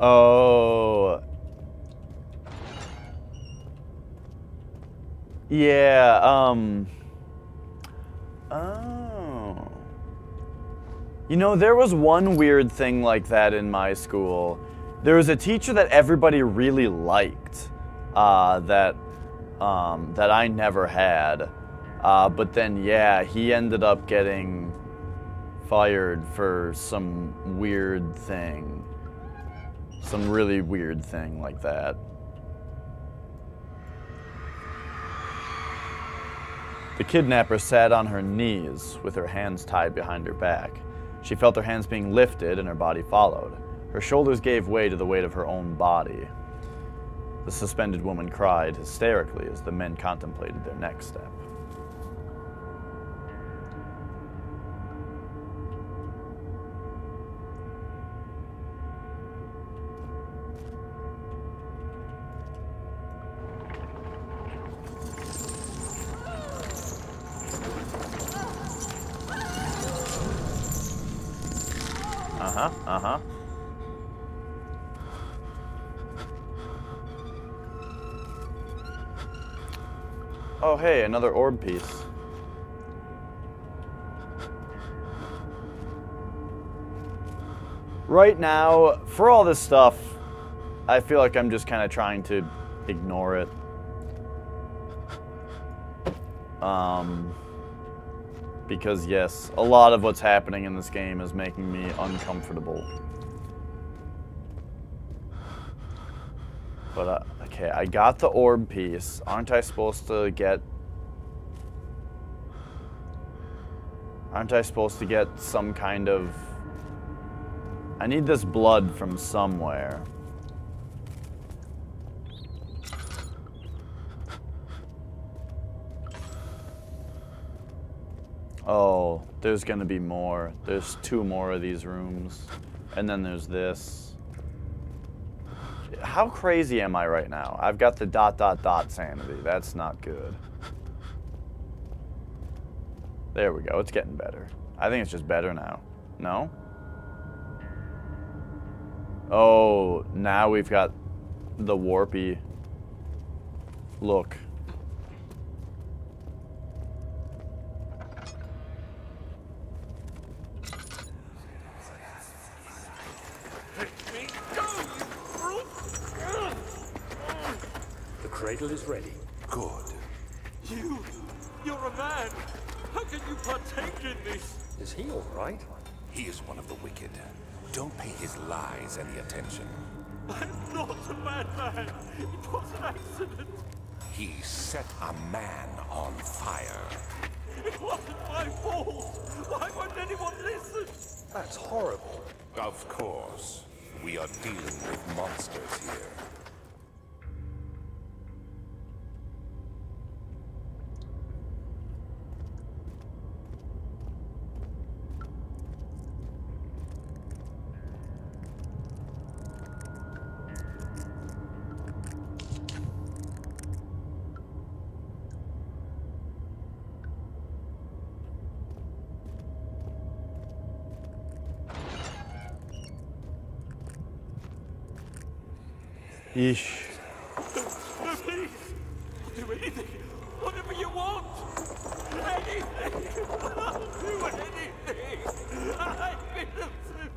Speaker 1: Oh. Yeah, oh. You know, there was one weird thing like that in my school. There was a teacher that everybody really liked, that I never had. But then, yeah, he ended up getting fired for some weird thing. Some really weird thing like that. The kidnapper sat on her knees with her hands tied behind her back. She felt her hands being lifted and her body followed. Her shoulders gave way to the weight of her own body. The suspended woman cried hysterically as the men contemplated their next step. Uh-huh. Oh, hey, another orb piece. Right now, for all this stuff, I feel like I'm just kind of trying to ignore it. Because yes, a lot of what's happening in this game is making me uncomfortable. But, okay, I got the orb piece. Aren't I supposed to get... Aren't I supposed to get some kind of... I need this blood from somewhere. Oh, there's gonna be more. There's 2 more of these rooms. And then there's this. How crazy am I right now? I've got the ... sanity. That's not good. There we go. It's getting better. I think it's just better now. No? Oh, now we've got the warpy look.
Speaker 3: The cradle is ready.
Speaker 4: Good.
Speaker 5: You're a man! How can you partake in this?
Speaker 3: Is he all right?
Speaker 4: He is one of the wicked. Don't pay his lies any attention.
Speaker 5: I'm not a bad man! It was an accident!
Speaker 4: He set a man on fire.
Speaker 5: It wasn't my fault! Why won't anyone listen?
Speaker 3: That's horrible.
Speaker 4: Of course. We are dealing with monsters here.
Speaker 1: Yeesh.
Speaker 5: No, please. I'll do anything. Whatever you want. Anything. I'll do anything. I'm innocent.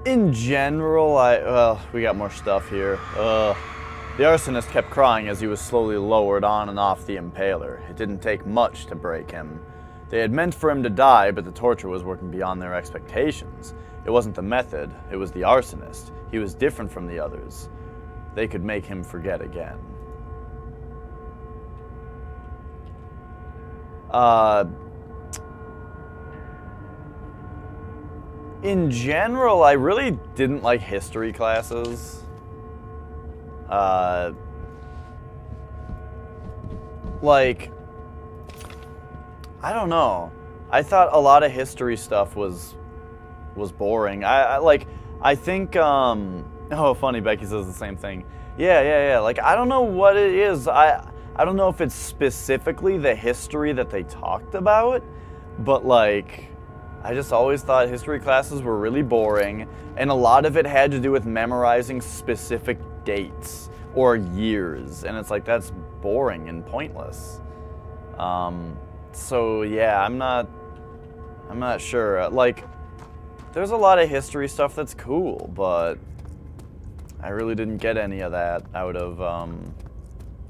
Speaker 1: In general, well, we got more stuff here. The arsonist kept crying as he was slowly lowered on and off the impaler. It didn't take much to break him. They had meant for him to die, but the torture was working beyond their expectations. It wasn't the method, it was the arsonist. He was different from the others. They could make him forget again. In general, I really didn't like history classes. Like, I don't know. I thought a lot of history stuff was boring. I think, oh, funny, Becky says the same thing. Yeah. Like, I don't know what it is. I don't know if it's specifically the history that they talked about, but like, I just always thought history classes were really boring, and a lot of it had to do with memorizing specific dates or years, and it's like, that's boring and pointless. So yeah, I'm not sure. Like, there's a lot of history stuff that's cool, but I really didn't get any of that out of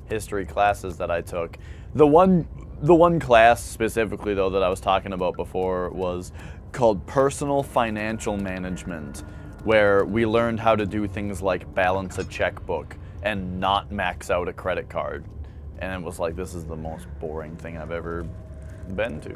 Speaker 1: history classes that I took. The one class specifically, though, that I was talking about before was called Personal Financial Management, where we learned how to do things like balance a checkbook and not max out a credit card. And it was like, this is the most boring thing I've ever been to.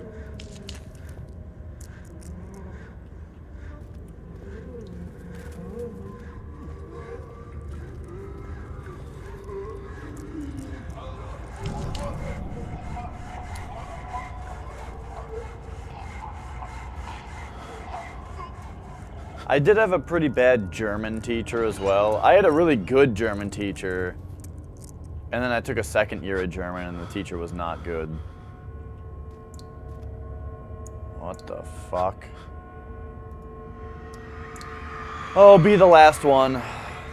Speaker 1: I did have a pretty bad German teacher as well. I had a really good German teacher, and then I took a second year of German, and the teacher was not good. What the fuck? Oh, be the last one.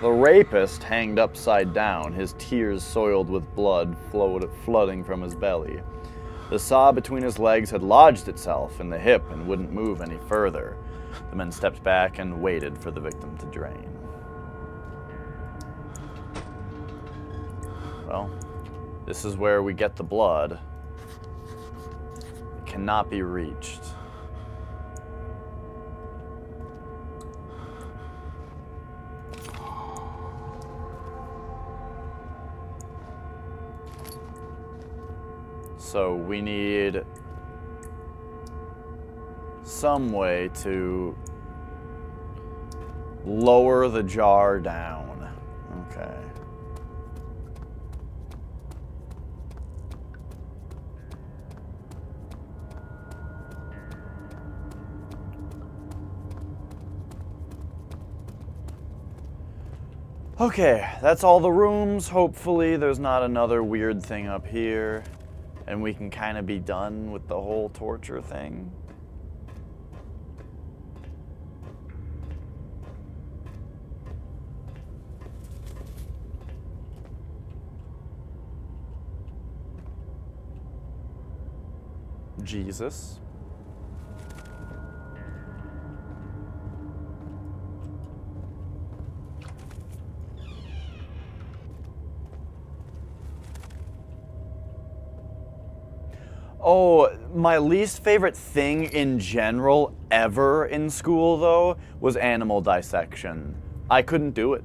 Speaker 1: The rapist hanged upside down, his tears soiled with blood flooding from his belly. The saw between his legs had lodged itself in the hip and wouldn't move any further. The men stepped back and waited for the victim to drain. Well, this is where we get the blood. It cannot be reached. So we need some way to lower the jar down. Okay. Okay, that's all the rooms. Hopefully there's not another weird thing up here, and we can kind of be done with the whole torture thing. Jesus. Oh, my least favorite thing in general ever in school, though, was animal dissection. I couldn't do it.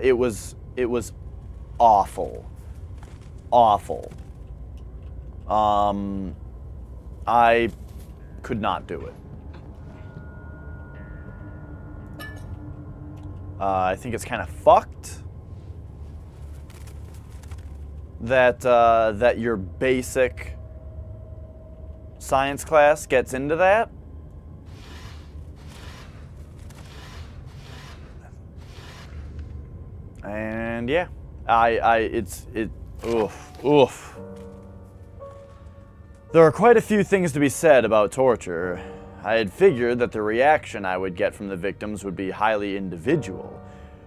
Speaker 1: It was awful. Awful. I could not do it. I think it's kind of fucked that your basic science class gets into that. And yeah, oof. There are quite a few things to be said about torture. I had figured that the reaction I would get from the victims would be highly individual.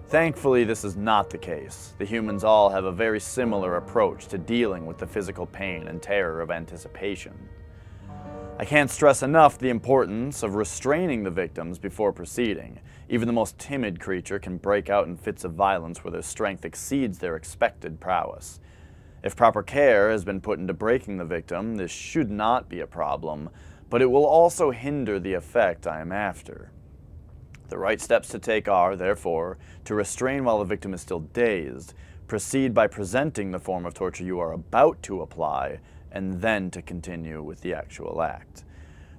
Speaker 1: Thankfully, this is not the case. The humans all have a very similar approach to dealing with the physical pain and terror of anticipation. I can't stress enough the importance of restraining the victims before proceeding. Even the most timid creature can break out in fits of violence where their strength exceeds their expected prowess. If proper care has been put into breaking the victim, this should not be a problem, but it will also hinder the effect I am after. The right steps to take are, therefore, to restrain while the victim is still dazed, proceed by presenting the form of torture you are about to apply, and then to continue with the actual act.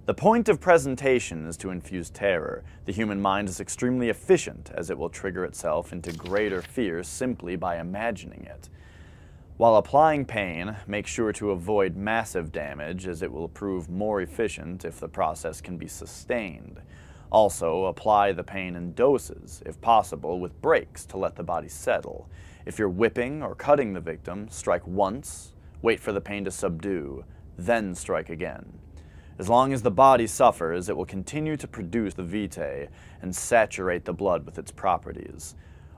Speaker 1: The point of presentation is to infuse terror. The human mind is extremely efficient, as it will trigger itself into greater fear simply by imagining it. While applying pain, make sure to avoid massive damage, as it will prove more efficient if the process can be sustained. Also, apply the pain in doses, if possible with breaks to let the body settle. If you're whipping or cutting the victim, strike once, wait for the pain to subdue, then strike again. As long as the body suffers, it will continue to produce the vitae and saturate the blood with its properties.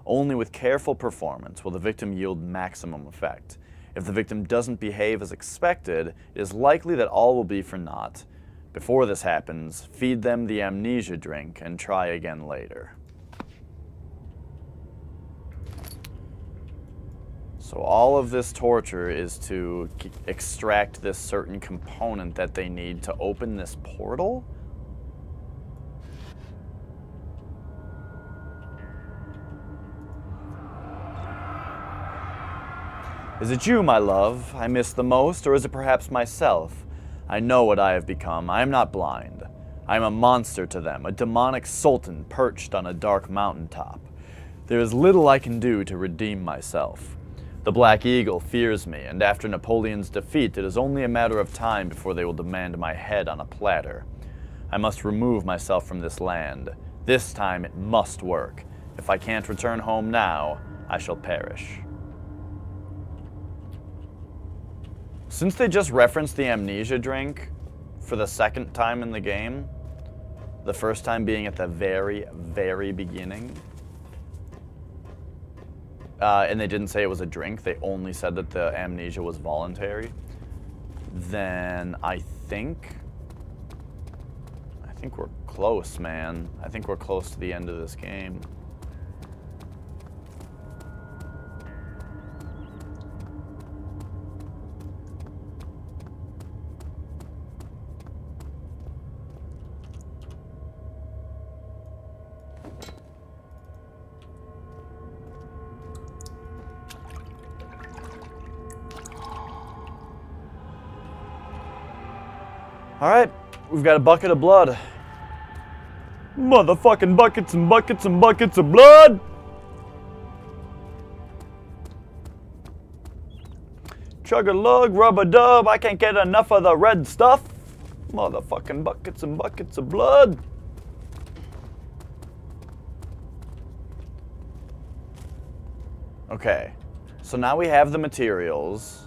Speaker 1: Only with careful performance will the victim yield maximum effect. If the victim doesn't behave as expected, it is likely that all will be for naught. Before this happens, feed them the amnesia drink and try again later. So all of this torture is to extract this certain component that they need to open this portal? Is it you, my love, I miss the most, or is it perhaps myself? I know what I have become. I am not blind. I am a monster to them, a demonic sultan perched on a dark mountaintop. There is little I can do to redeem myself. The Black Eagle fears me, and after Napoleon's defeat, it is only a matter of time before they will demand my head on a platter. I must remove myself from this land. This time it must work. If I can't return home now, I shall perish. Since they just referenced the amnesia drink for the second time in the game, the first time being at the very, very beginning, and they didn't say it was a drink, they only said that the amnesia was voluntary, then I think we're close, man. I think we're close to the end of this game. Alright, we've got a bucket of blood. Motherfucking buckets and buckets and buckets of blood! Chug-a-lug, rub-a-dub, I can't get enough of the red stuff. Motherfucking buckets and buckets of blood. Okay, so now we have the materials.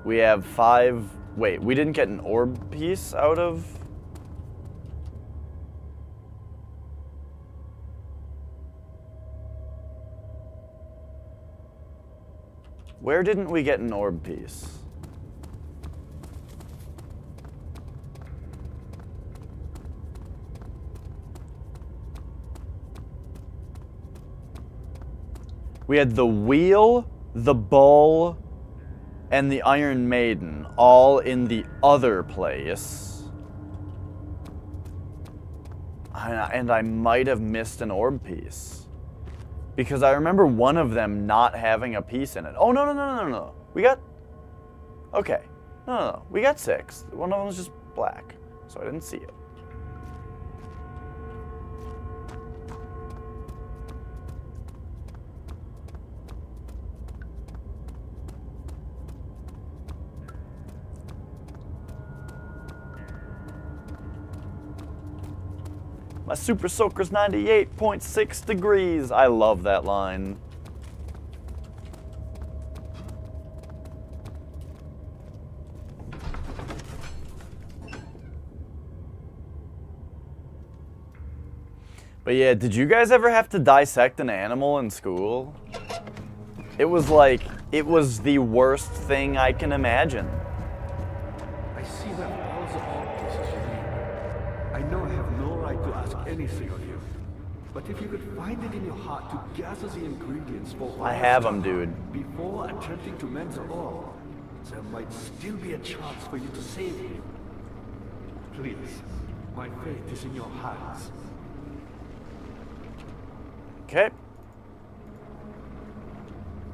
Speaker 1: We have 5... Wait, we didn't get an orb piece out of... Where didn't we get an orb piece? We had the wheel, the bull, and the Iron Maiden, all in the other place. And I might have missed an orb piece. Because I remember one of them not having a piece in it. Oh, no. We got... Okay. No. We got 6. One of them was just black, so I didn't see it. My Super Soaker's 98.6 degrees. I love that line. But yeah, did you guys ever have to dissect an animal in school? It was like, it was the worst thing I can imagine.
Speaker 2: I see that all the art pieces you need. I know I have no right to ask anything of you. But if you could find it in your heart to gather the ingredients for
Speaker 1: I have them, dude.
Speaker 2: before attempting to mend the ore, there might still be a chance for you to save him. Please, my fate is in your hands.
Speaker 1: Okay.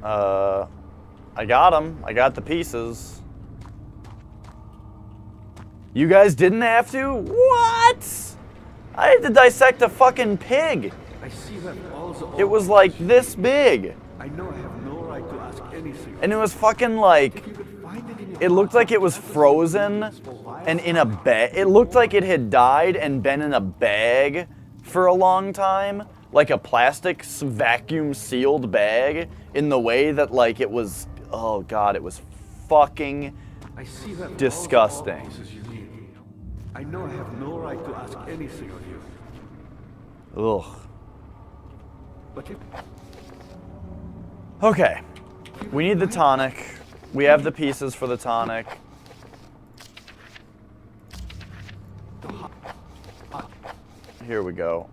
Speaker 1: I got them. I got the pieces. You guys didn't have to? What? I had to dissect a fucking pig.
Speaker 2: I see that all the
Speaker 1: It was like this big.
Speaker 2: I know I have no right to ask anything.
Speaker 1: And it was fucking like,
Speaker 2: If you could find it in your
Speaker 1: it looked like it was frozen and in a bag. It looked like it had died and been in a bag for a long time. Like a plastic vacuum sealed bag in the way that like it was, oh God, it was fucking
Speaker 2: I see that
Speaker 1: disgusting.
Speaker 2: all the pieces you need. I know I have no right to ask anything of you.
Speaker 1: Ugh.
Speaker 2: But if
Speaker 1: Okay. We need the tonic. We have the pieces for the tonic. Here we go.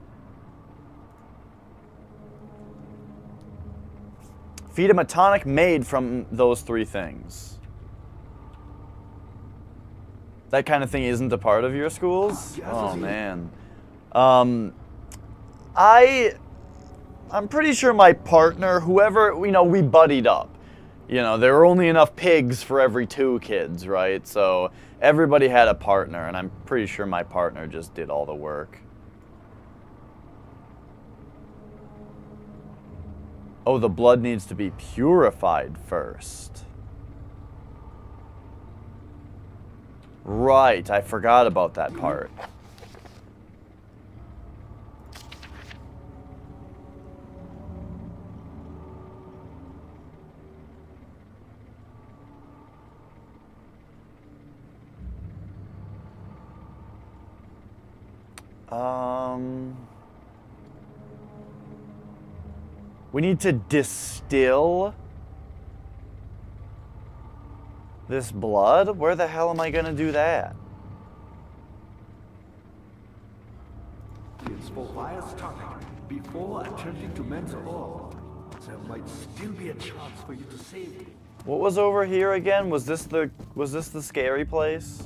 Speaker 1: Feed him a tonic made from those three things. That kind of thing isn't a part of your schools? Oh man. I'm pretty sure my partner, whoever, we buddied up. There were only enough pigs for every 2 kids, right? So everybody had a partner, and I'm pretty sure my partner just did all the work. Oh, the blood needs to be purified first. Right, I forgot about that part. We need to distill this blood? Where the hell am I gonna do that?
Speaker 2: it's for Vias tonic before attempting to mend the ore, there might still be a chance for you to save him.
Speaker 1: What was over here again? Was this the scary place?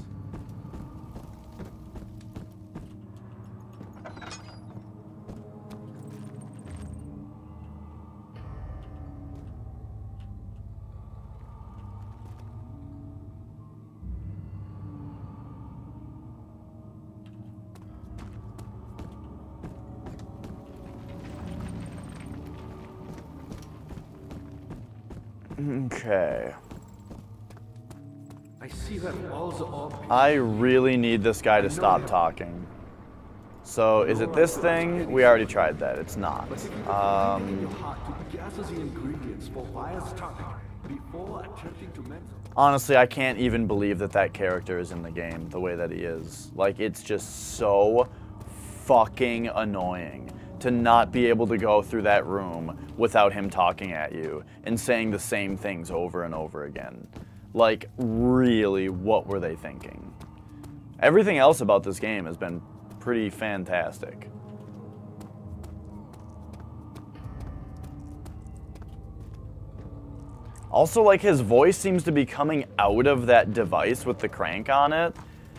Speaker 1: Okay.
Speaker 2: I see that all the ore pieces
Speaker 1: I really need this guy to stop talking. So, is it this thing? We already tried that. It's not.
Speaker 2: in your heart to gather the ingredients for Vias tonic before attempting to mend the
Speaker 1: Honestly, I can't even believe that character is in the game the way that he is. Like, it's just so fucking annoying to not be able to go through that room without him talking at you and saying the same things over and over again. Like, really, what were they thinking? Everything else about this game has been pretty fantastic. Also, like, his voice seems to be coming out of that device with the crank on it.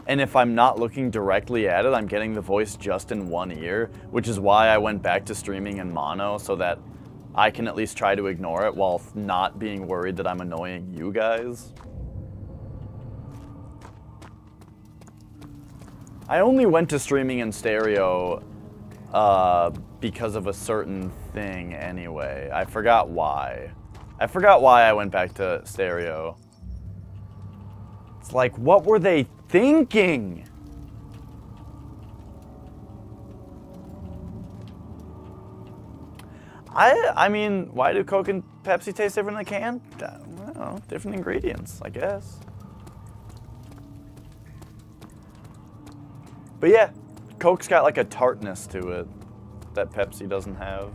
Speaker 1: And if I'm not looking directly at it, I'm getting the voice just in one ear, which is why I went back to streaming in mono, so that I can at least try to ignore it while not being worried that I'm annoying you guys. I only went to streaming in stereo because of a certain thing anyway. I forgot why. I forgot why I went back to stereo. It's like, what were they thinking? I mean, why do Coke and Pepsi taste different in the can? I don't know, different ingredients, I guess. But yeah, Coke's got like a tartness to it. that Pepsi doesn't have.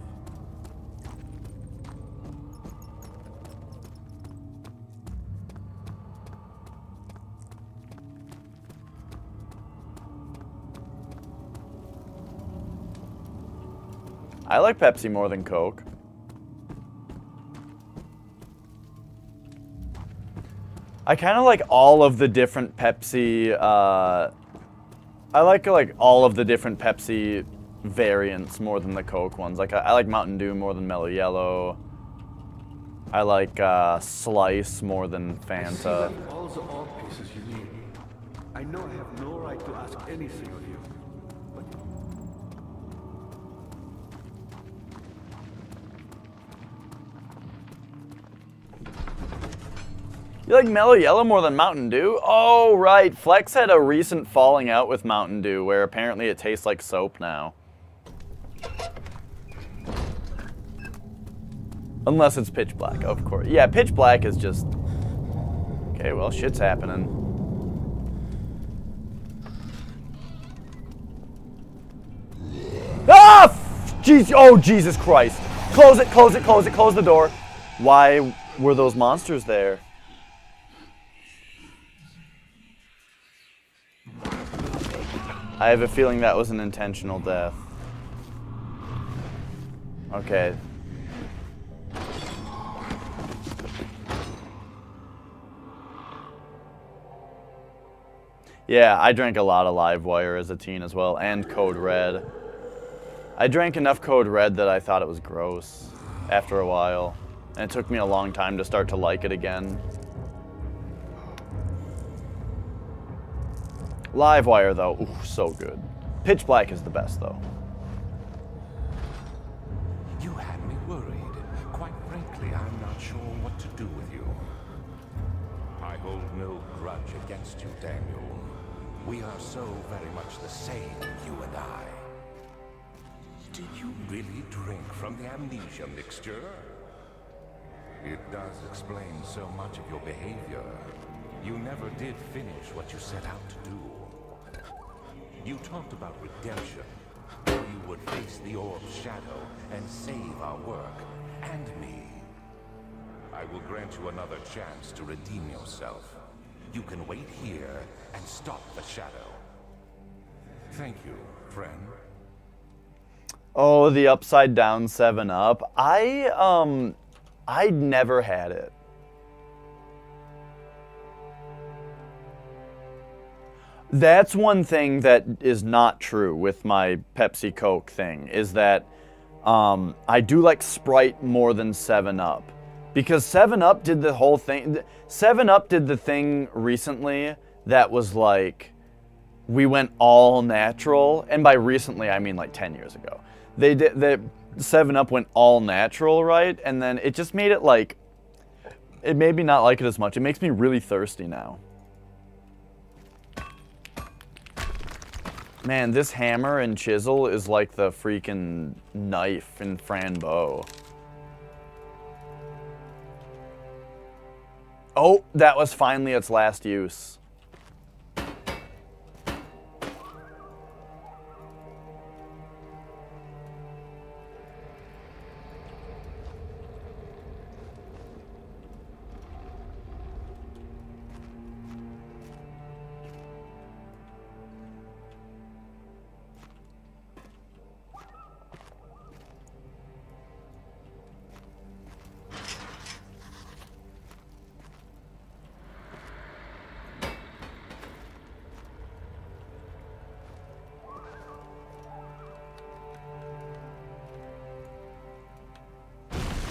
Speaker 1: I like Pepsi more than Coke. I kind of like all of the different Pepsi, I like all of the different Pepsi variants more than the Coke ones. Like I like Mountain Dew more than Mellow Yellow. I like Slice more than
Speaker 2: I see
Speaker 1: Fanta.
Speaker 2: that all the art pieces you need. I know I have no right to ask anything of you, but
Speaker 1: You like Mellow Yellow more than Mountain Dew? Oh, right. Flex had a recent falling out with Mountain Dew where apparently it tastes like soap now. Unless it's Pitch Black, of course. Yeah, Pitch Black is just... Okay, well, shit's happening. Ah! Jeez, oh, Jesus Christ. Close it, close it, close it, close the door. Why were those monsters there? I have a feeling that was an intentional death. Okay. Yeah, I drank a lot of Livewire as a teen as well, and Code Red. I drank enough Code Red that I thought it was gross after a while. And it took me a long time to start to like it again. Livewire, though, ooh, so good. Pitch Black is the best, though.
Speaker 4: You had me worried. Quite frankly, I'm not sure what to do with you. I hold no grudge against you, Daniel. We are so very much the same, you and I. Did you really drink from the Amnesia mixture? It does explain so much of your behavior. You never did finish what you set out to do. You talked about redemption. You would face the orb's shadow and save our work, and me. I will grant you another chance to redeem yourself. You can wait here and stop the shadow. Thank you, friend.
Speaker 1: Oh, the upside down 7-Up. I'd never had it. That's one thing that is not true with my Pepsi Coke thing, is that I do like Sprite more than 7-Up. Because 7-Up did the whole thing. 7-Up did the thing recently that was like, we went all natural. And by recently, I mean like 10 years ago. They did, the 7-Up went all natural, right? And then it just made it like, it made me not like it as much. It makes me really thirsty now. Man, this hammer and chisel is like the freaking knife in Frambeau. Oh, that was finally its last use.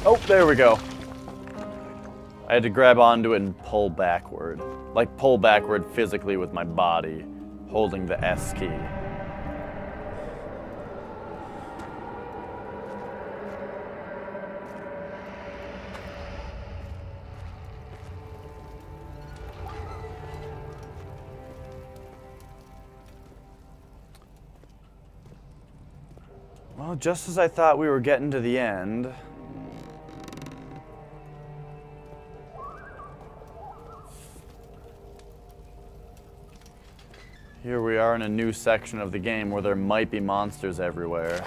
Speaker 1: Oh, there we go. I had to grab onto it and pull backward. Like pull backward physically with my body, holding the S key. Well, just as I thought we were getting to the end, here we are in a new section of the game where there might be monsters everywhere.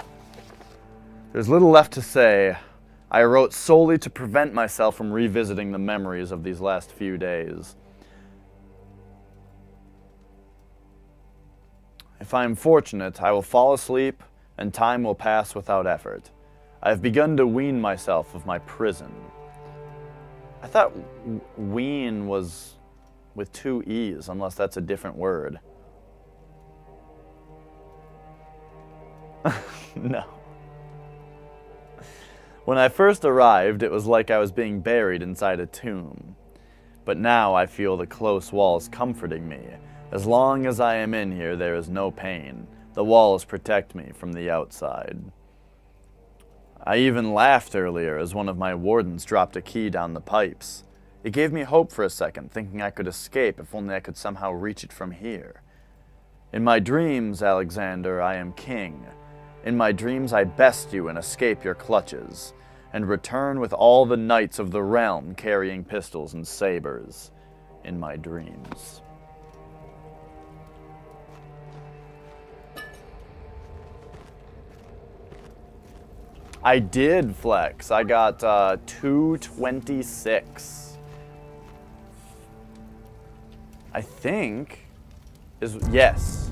Speaker 1: There's little left to say. I wrote solely to prevent myself from revisiting the memories of these last few days. If I am fortunate, I will fall asleep, and time will pass without effort. I have begun to wean myself of my prison. I thought wean was with 2 E's, unless that's a different word. No. When I first arrived, it was like I was being buried inside a tomb. But now I feel the close walls comforting me. As long as I am in here, there is no pain. The walls protect me from the outside. I even laughed earlier as one of my wardens dropped a key down the pipes. It gave me hope for a second, thinking I could escape if only I could somehow reach it from here. In my dreams, Alexander, I am king. In my dreams I best you and escape your clutches, and return with all the knights of the realm carrying pistols and sabers. In my dreams. I did flex. I got 226. I think is yes.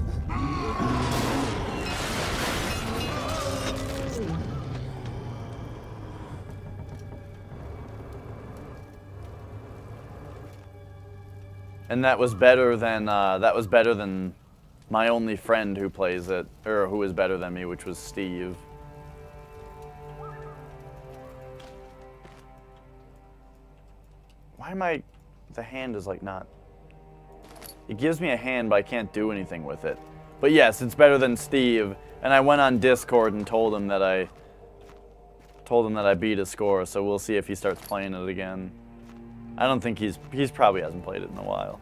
Speaker 1: And that was better than my only friend who plays it, or who is better than me, which was Steve. Why am I... The hand is like not... It gives me a hand, but I can't do anything with it. But yes, it's better than Steve. And I went on Discord and told him that I beat his score, so we'll see if he starts playing it again. I don't think he's probably hasn't played it in a while.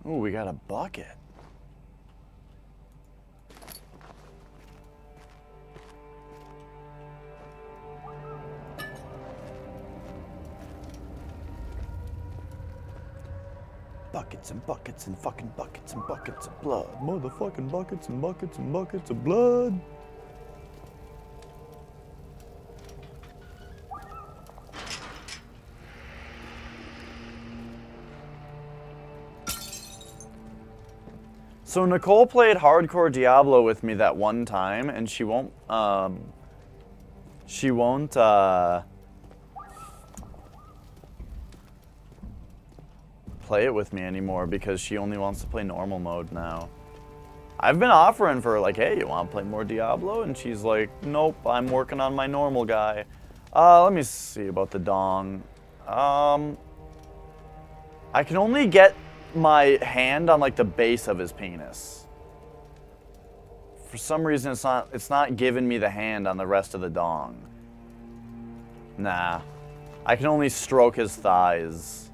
Speaker 1: Ooh, we got a bucket. Buckets and buckets and fucking buckets and buckets of blood. Motherfucking buckets and buckets and buckets of blood. So Nicole played Hardcore Diablo with me that one time, and she won't play it with me anymore because she only wants to play normal mode now. I've been offering for her, like, hey, you want to play more Diablo? And she's like, nope, I'm working on my normal guy. Let me see about the dong. I can only get my hand on, like, the base of his penis. For some reason, it's not giving me the hand on the rest of the dong. Nah. I can only stroke his thighs.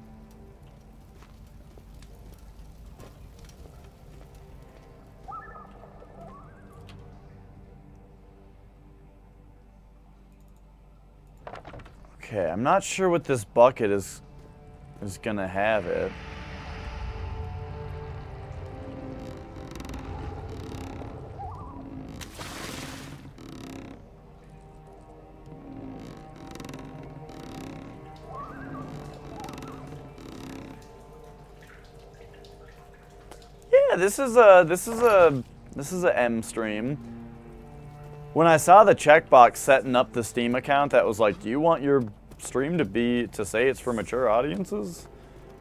Speaker 1: Okay, I'm not sure what this bucket is gonna have it. Yeah, this is a M stream. When I saw the checkbox setting up the Steam account that was like, do you want your stream to say it's for mature audiences?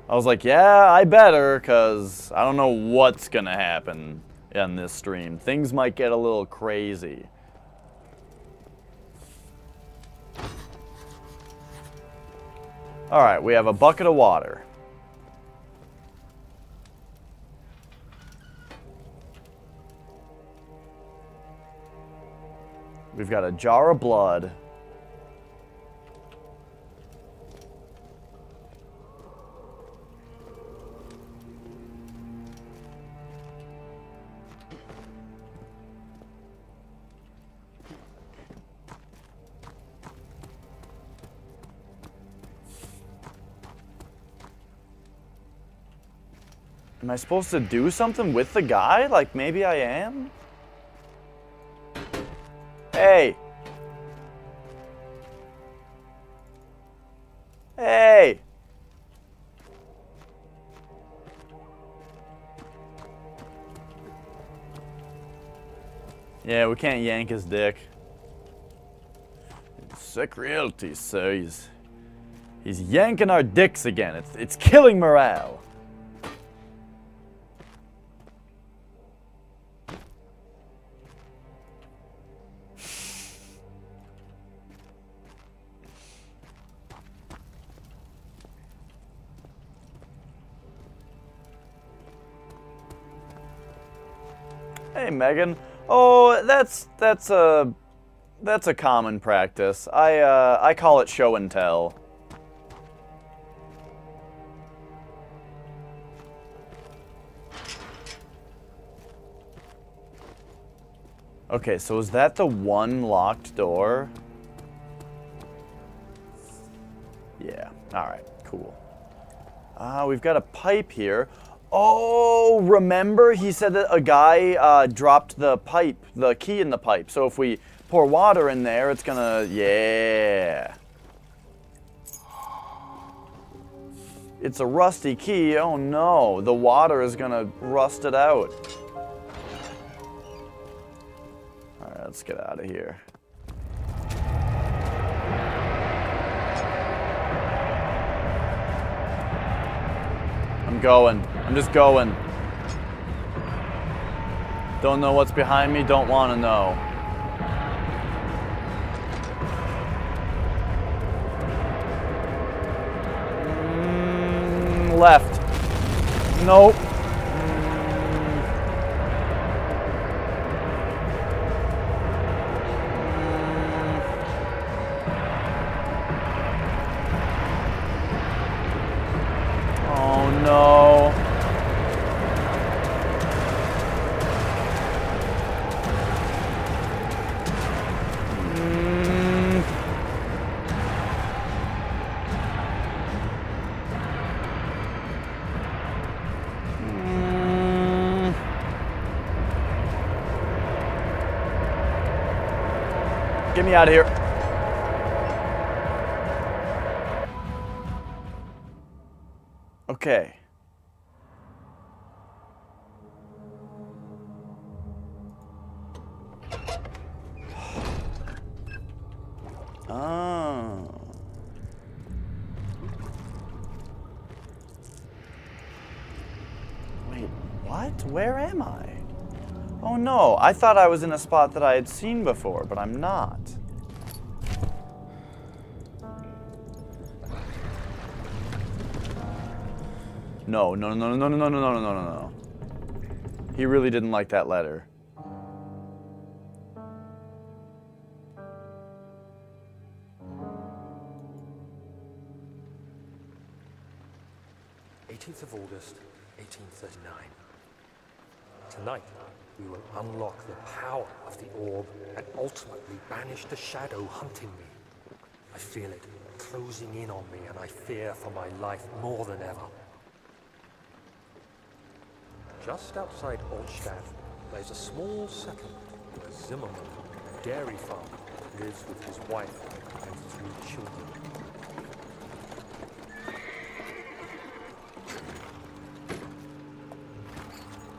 Speaker 1: I was like, yeah, I better, because I don't know what's going to happen in this stream. Things might get a little crazy. Alright, we have a bucket of water. We've got a jar of blood. Am I supposed to do something with the guy? Like, maybe I am? Hey! Hey! Yeah, we can't yank his dick. Sick realty, sir. He's yanking our dicks again. It's killing morale. Hey, Megan. Oh, that's a common practice. I call it show and tell. Okay, so is that the one locked door? Yeah. All right. Cool. We've got a pipe here. Oh, remember he said that a guy dropped the pipe, the key in the pipe. So if we pour water in there, it's gonna, yeah. It's a rusty key. Oh no, the water is gonna rust it out. All right, let's get out of here. I'm going. I'm just going. Don't know what's behind me, don't want to know. Left. Nope. Oh no. Get me out of here. Okay. Oh. Wait, what? Where am I? Oh no, I thought I was in a spot that I had seen before, but I'm not. No, no, no, no, no, no, no, no, no, no, no, no. He really didn't like that letter.
Speaker 3: August 1839. Tonight, we will unlock the power of the orb and ultimately banish the shadow hunting me. I feel it closing in on me, and I fear for my life more than ever. Just outside Altstadt lies a small settlement where Zimmerman, a dairy farmer, lives with his wife and 3 children.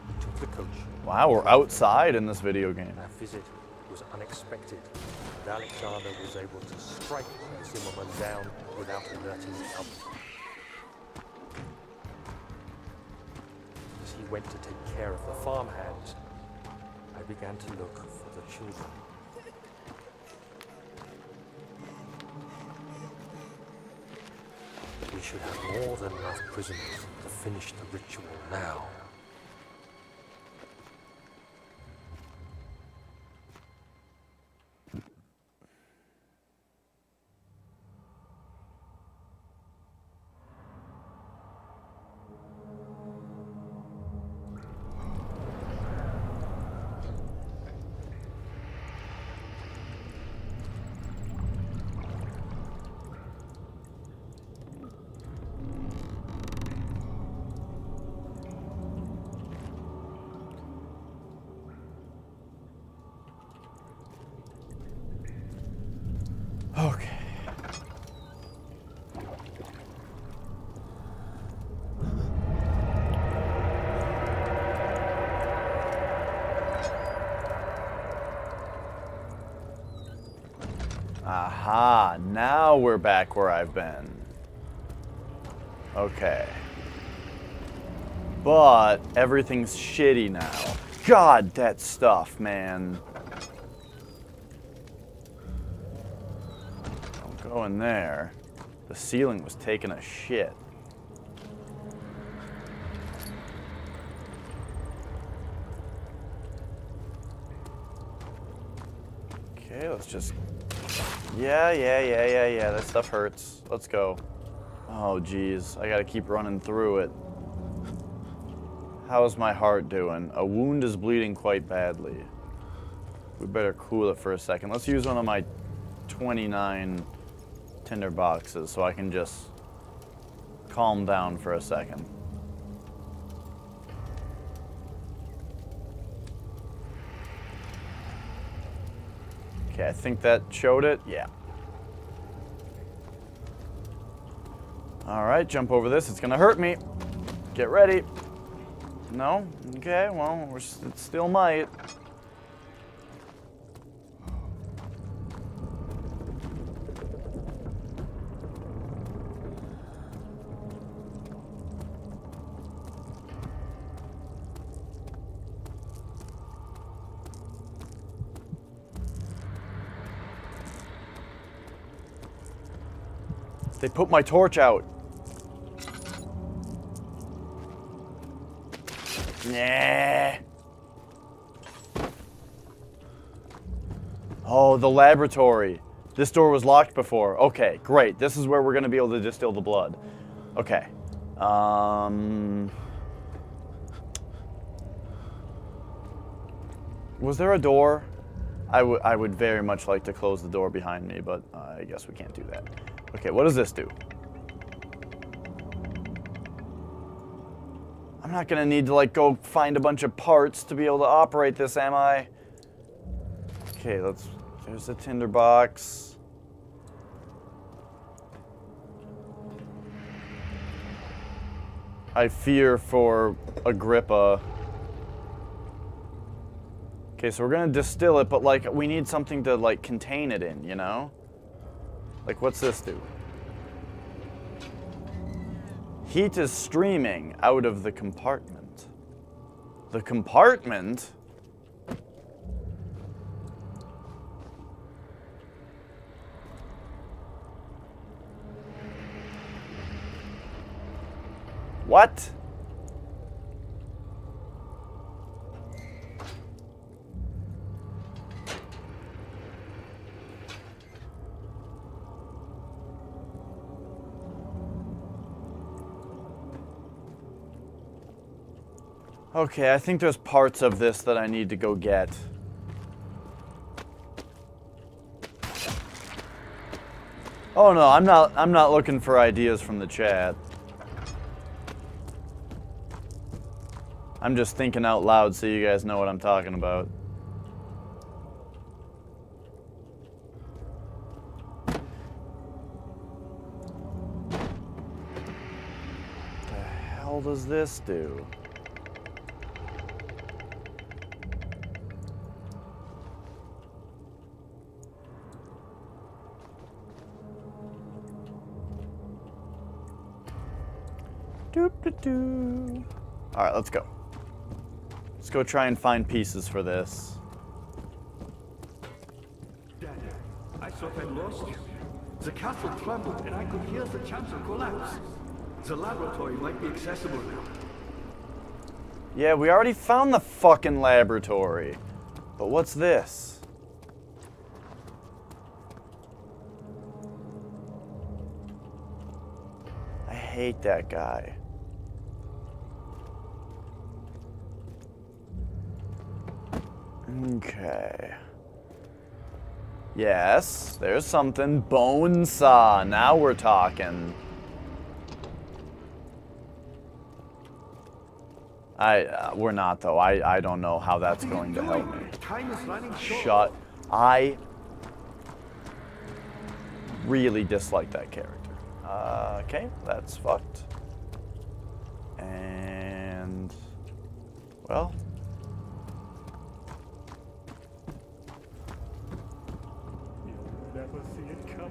Speaker 3: We took the coach.
Speaker 1: Wow, we're outside in this video game.
Speaker 3: Our visit was unexpected, and Alexander was able to strike Zimmerman down without alerting the others. As he went to take care of the farmhands, I began to look for the children. We should have more than enough prisoners to finish the ritual now.
Speaker 1: Aha, now we're back where I've been. Okay. But everything's shitty now. God, that stuff, man. Don't go in there. The ceiling was taking a shit. Okay, let's just... Yeah. That stuff hurts. Let's go. Oh, geez. I gotta keep running through it. How's my heart doing? A wound is bleeding quite badly. We better cool it for a second. Let's use one of my 29 tinder boxes so I can just calm down for a second. Okay, I think that showed it. Yeah. Alright, jump over this. It's gonna hurt me. Get ready. No? Okay, well, it still might. They put my torch out. Nah. Oh, the laboratory. This door was locked before. Okay, great. This is where we're going to be able to distill the blood. Okay. Was there a door? I would very much like to close the door behind me, but I guess we can't do that. Okay, what does this do? I'm not gonna need to like go find a bunch of parts to be able to operate this, am I? Okay, there's the tinder box. I fear for Agrippa. Okay, so we're gonna distill it, but like we need something to like contain it in, you know? Like, what's this do? Heat is streaming out of the compartment. The compartment? What? Okay, I think there's parts of this that I need to go get. Oh no, I'm not looking for ideas from the chat. I'm just thinking out loud so you guys know what I'm talking about. What the hell does this do? Alright, let's go. Let's go try and find pieces for this.
Speaker 2: Dad, I thought I lost you. The castle trembled and I could hear the chancel collapse. The laboratory might be accessible now.
Speaker 1: Yeah, we already found the fucking laboratory. But what's this? I hate that guy. Okay. Yes, there's something. Bone saw. Now we're talking. We're not though. I don't know how that's going to help me.
Speaker 2: Time is running short.
Speaker 1: Shut. I really dislike that character. Okay, that's fucked. And well.
Speaker 6: You'll never see it coming.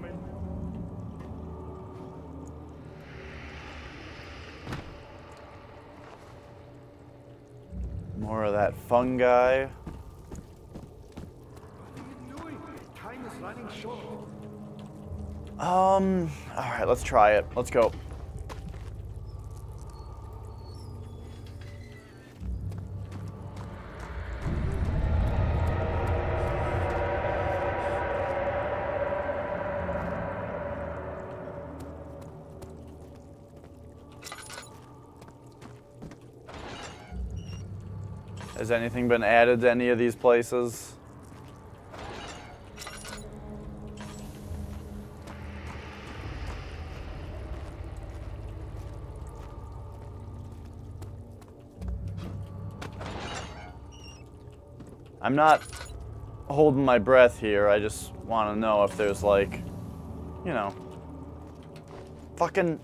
Speaker 1: More of that fungi.
Speaker 2: What are you doing? Time is running short.
Speaker 1: Alright, let's try it. Let's go. Has anything been added to any of these places? I'm not holding my breath here. I just want to know if there's like, you know, fucking...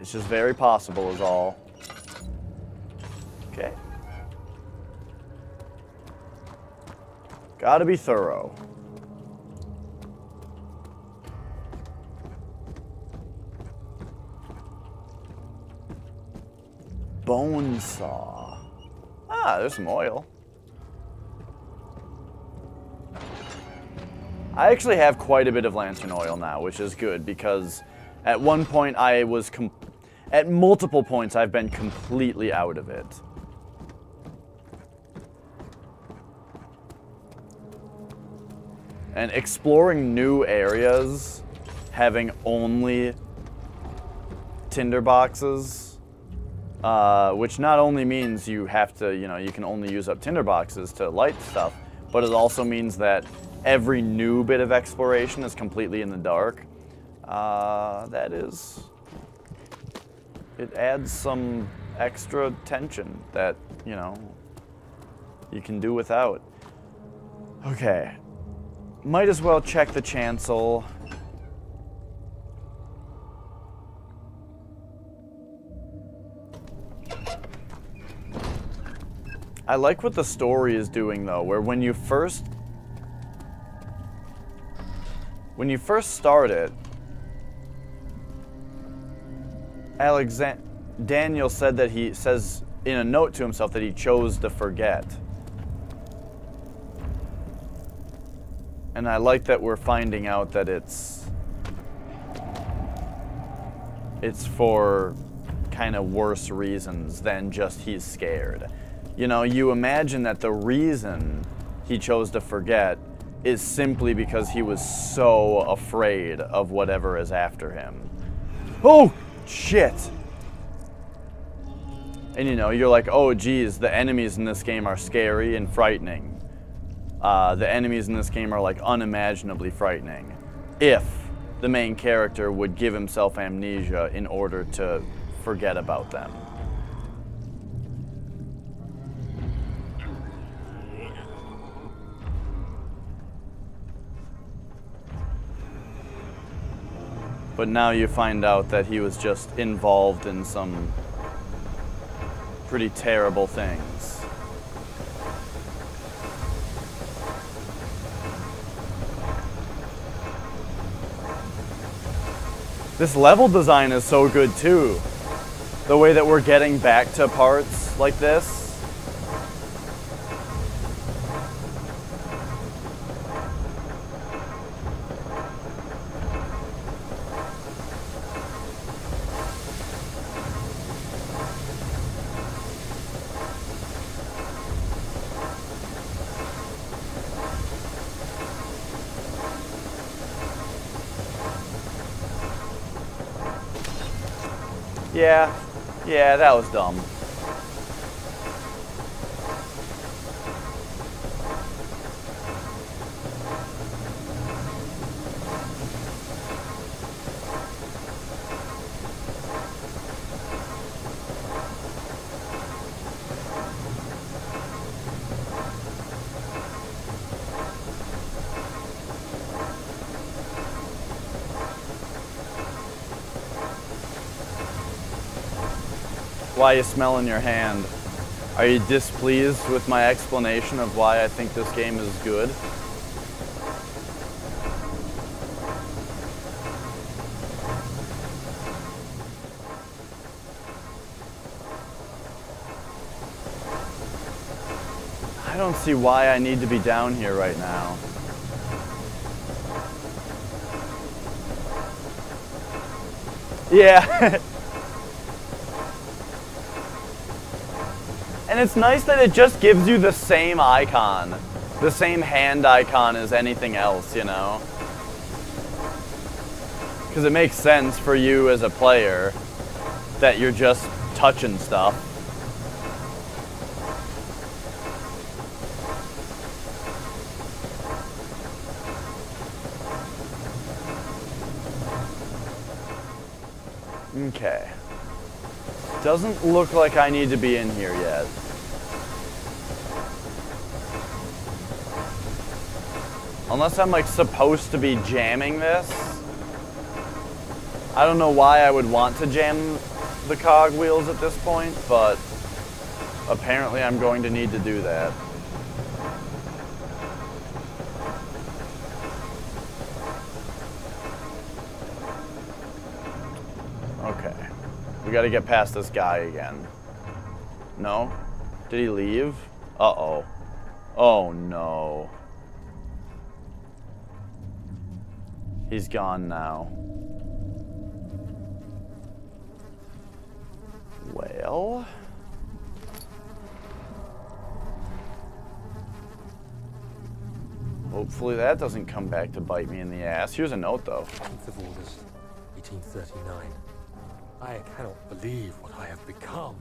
Speaker 1: It's just very possible is all. Okay. Gotta be thorough. Bone saw. Ah, there's some oil. I actually have quite a bit of lantern oil now, which is good because at one point I was at multiple points I've been completely out of it. And exploring new areas, having only tinder boxes, which not only means you have to, you can only use up tinder boxes to light stuff, but it also means that every new bit of exploration is completely in the dark. It adds some extra tension that, you can do without. Okay. Might as well check the chancel. I like what the story is doing though, where when you first start it, Daniel said that he says in a note to himself that he chose to forget. And I like that we're finding out that it's for kind of worse reasons than just he's scared. You imagine that the reason he chose to forget is simply because he was so afraid of whatever is after him. Oh, shit! And you're like, oh geez, the enemies in this game are scary and frightening. The enemies in this game are like unimaginably frightening. If the main character would give himself amnesia in order to forget about them. But now you find out that he was just involved in some pretty terrible things. This level design is so good too. The way that we're getting back to parts like this. Yeah, that was dumb. Why are you smelling your hand? Are you displeased with my explanation of why I think this game is good? I don't see why I need to be down here right now. Yeah. And it's nice that it just gives you the same icon. The same hand icon as anything else, you know? Because it makes sense for you as a player that you're just touching stuff. Okay. Doesn't look like I need to be in here yet. Unless I'm like supposed to be jamming this. I don't know why I would want to jam the cogwheels at this point, but apparently I'm going to need to do that. Okay. We gotta get past this guy again. No? Did he leave? Uh-oh. Oh no. He's gone now. Well... hopefully that doesn't come back to bite me in the ass. Here's a note, though.
Speaker 3: 10th of August, 1839. I cannot believe what I have become.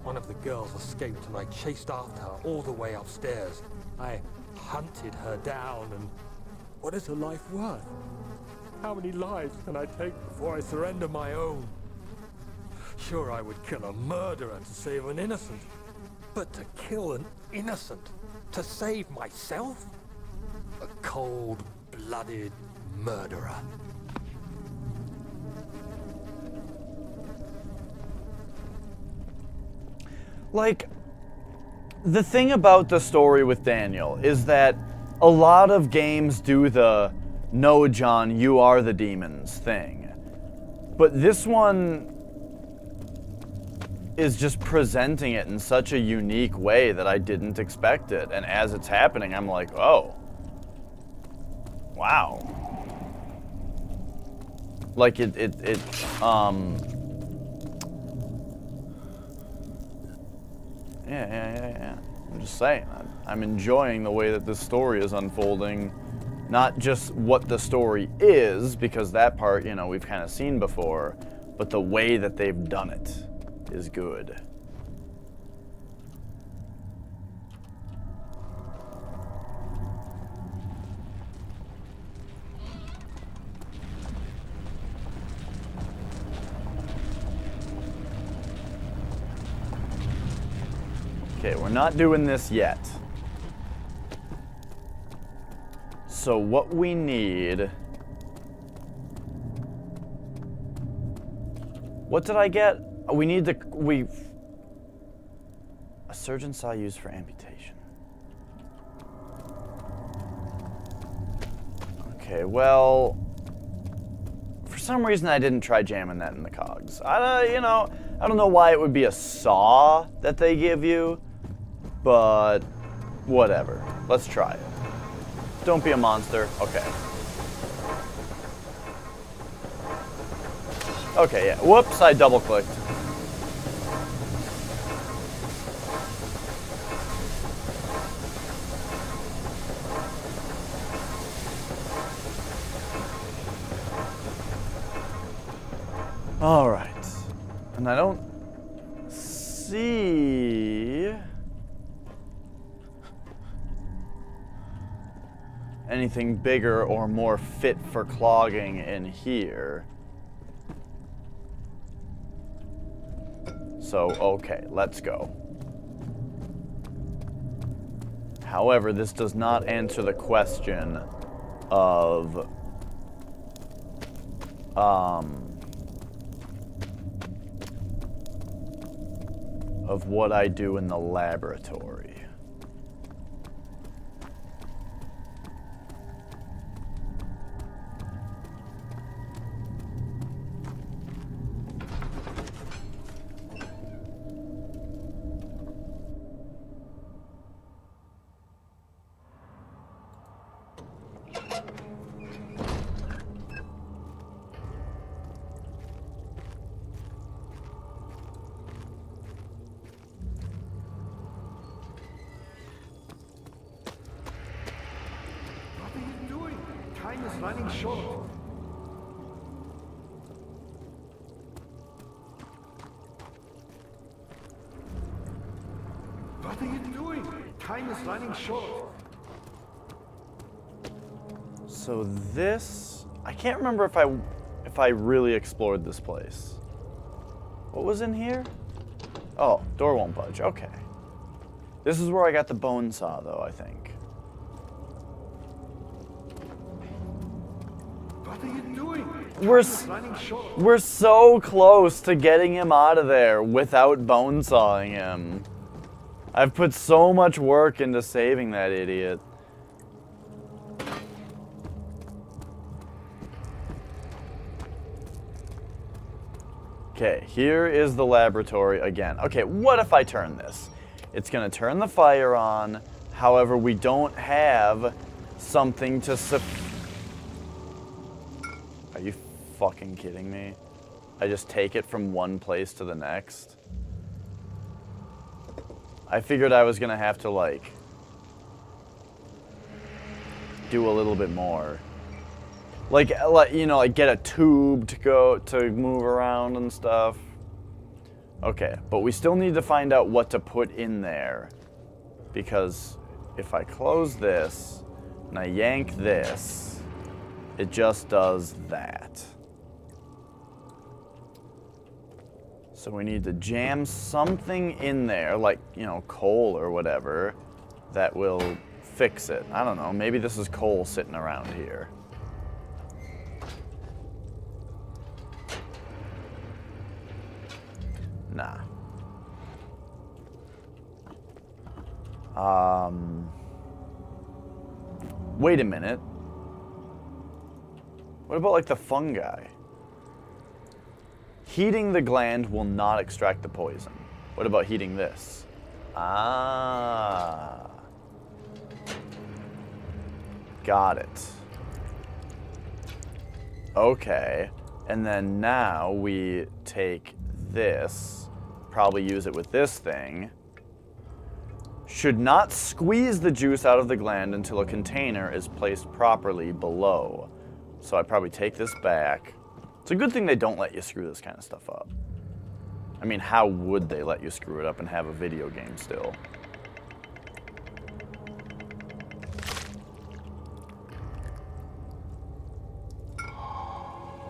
Speaker 3: One of the girls escaped and I chased after her all the way upstairs. I hunted her down and... what is her life worth? How many lives can I take before I surrender my own? Sure, I would kill a murderer to save an innocent. But to kill an innocent to save myself? A cold-blooded murderer.
Speaker 1: Like, the thing about the story with Daniel is that a lot of games do the "no, John, you are the demons" thing. But this one is just presenting it in such a unique way that I didn't expect it. And as it's happening, I'm like, oh. Wow. Like Yeah. I'm just saying, I'm enjoying the way that this story is unfolding. Not just what the story is, because that part, you know, we've kind of seen before, but the way that they've done it is good. Okay, we're not doing this yet. So what we need... what did I get? We need the... a surgeon saw used for amputation. Okay, well... for some reason I didn't try jamming that in the cogs. You know, I don't know why it would be a saw that they give you, but whatever. Let's try it. Don't be a monster. Okay. Okay, yeah. Whoops, I double-clicked. All right. And I don't see anything bigger or more fit for clogging in here. So, okay, let's go. However, this does not answer the question of what I do in the laboratory.
Speaker 2: running short. What are you doing? Time is running short.
Speaker 1: So this, I can't remember if I really explored this place. What was in here? Oh, door won't budge. Okay. This is where I got the bone saw, though, I think.
Speaker 2: What are you doing? Running short.
Speaker 1: We're so close to getting him out of there without bone sawing him. I've put so much work into saving that idiot. Okay, here is the laboratory again. Okay, what if I turn this? It's gonna turn the fire on. However, we don't have something to Are you fucking kidding me? I just take it from one place to the next? I figured I was gonna have to, like, do a little bit more. Like, you know, like get a tube to move around and stuff. Okay, but we still need to find out what to put in there. Because if I close this and I yank this, it just does that. So we need to jam something in there, like, you know, coal or whatever, that will fix it. I don't know, maybe this is coal sitting around here. Nah. Wait a minute. What about, like, the fungi? Heating the gland will not extract the poison. What about heating this? Ah. Got it. Okay. And then now we take this, probably use it with this thing. Should not squeeze the juice out of the gland until a container is placed properly below. So I probably take this back. It's a good thing they don't let you screw this kind of stuff up. I mean, how would they let you screw it up and have a video game still?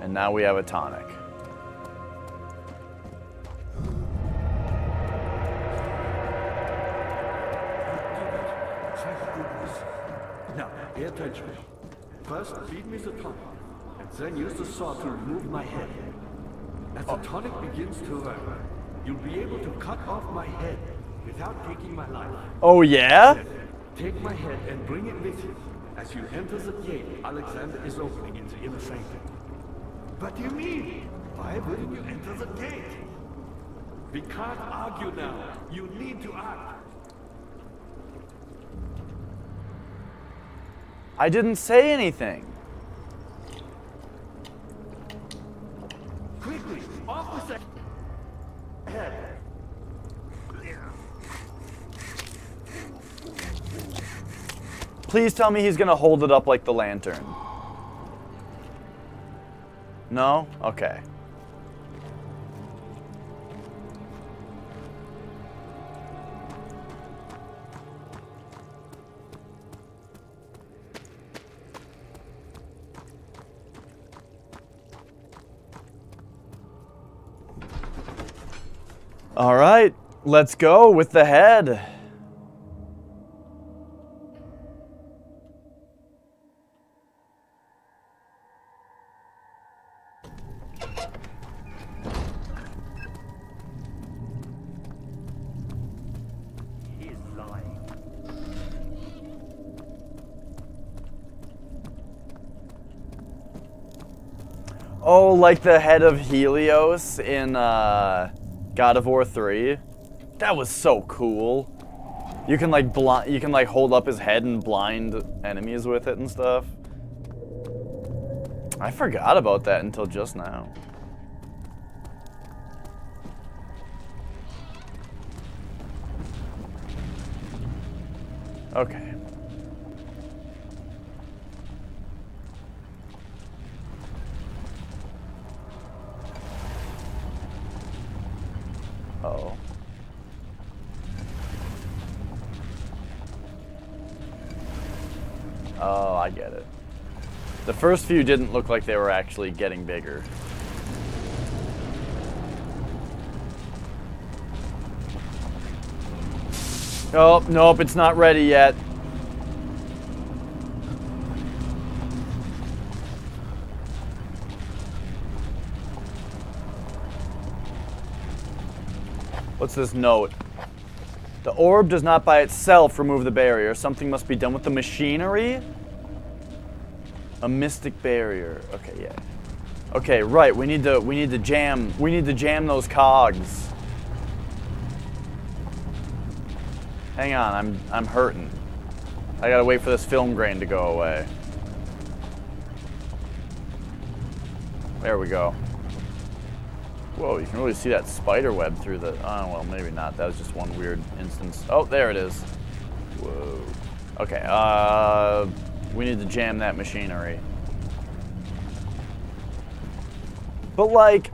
Speaker 1: And now we have a tonic.
Speaker 2: Now, pay attention. First, feed me the tonic, and then use the saw to remove my head. As the tonic begins to work, you'll be able to cut off my head without taking my life.
Speaker 1: Oh, yeah?
Speaker 2: Then, take my head and bring it with you. As you enter the gate Alexander is opening in the inner sanctum. What do you mean? Why wouldn't you enter the gate? We can't argue now. You need to act.
Speaker 1: I didn't say anything.
Speaker 2: Quickly, off with the head.
Speaker 1: Please tell me he's gonna hold it up like the lantern. No? Okay. All right, let's go with the head.
Speaker 3: He is lying.
Speaker 1: Oh, like the head of Helios in God of War 3. That was so cool. You can like hold up his head and blind enemies with it and stuff. I forgot about that until just now. Okay. Uh-oh. Oh, I get it. The first few didn't look like they were actually getting bigger. Oh, nope, it's not ready yet. What's this note? The orb does not by itself remove the barrier. Something must be done with the machinery? A mystic barrier. Okay, yeah. Okay, right. We need to jam those cogs. Hang on, I'm hurting. I gotta wait for this film grain to go away. There we go. Whoa, you can really see that spider web through the... Oh, well, maybe not. That was just one weird instance. Oh, there it is. Whoa. Okay, we need to jam that machinery. But, like,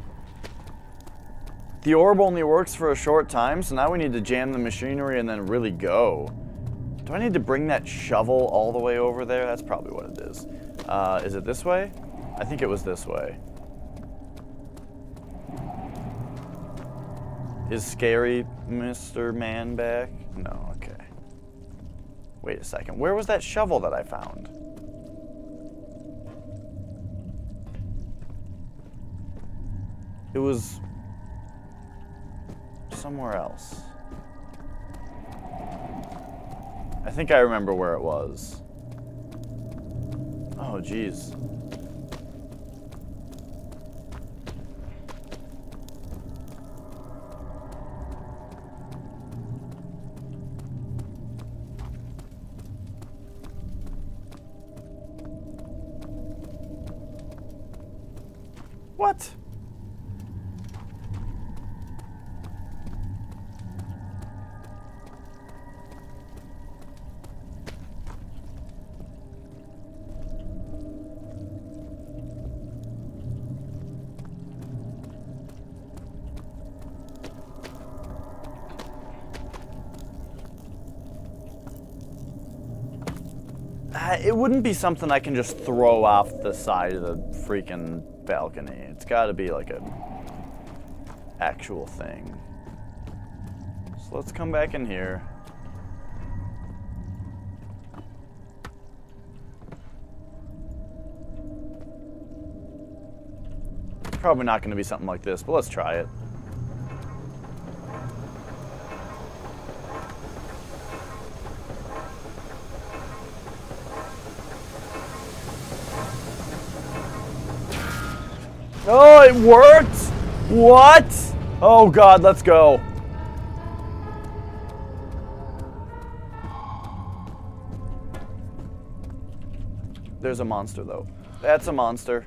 Speaker 1: the orb only works for a short time, so now we need to jam the machinery and then really go. Do I need to bring that shovel all the way over there? That's probably what it is. Is it this way? I think it was this way. Is scary Mr. Man back? No, okay. Wait a second. Where was that shovel that I found? It was somewhere else. I think I remember where it was. Oh, geez. What? It wouldn't be something I can just throw off the side of the freaking balcony. It's got to be like a actual thing. So let's come back in here. Probably not going to be something like this, but let's try it. Oh, it worked! What? Oh God, let's go. There's a monster though. That's a monster.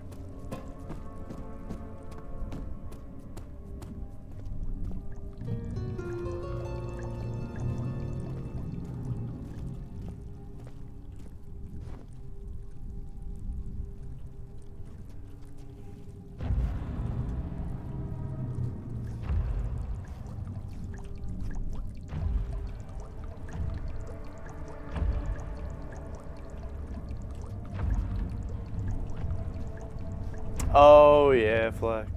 Speaker 1: Oh yeah, Flex.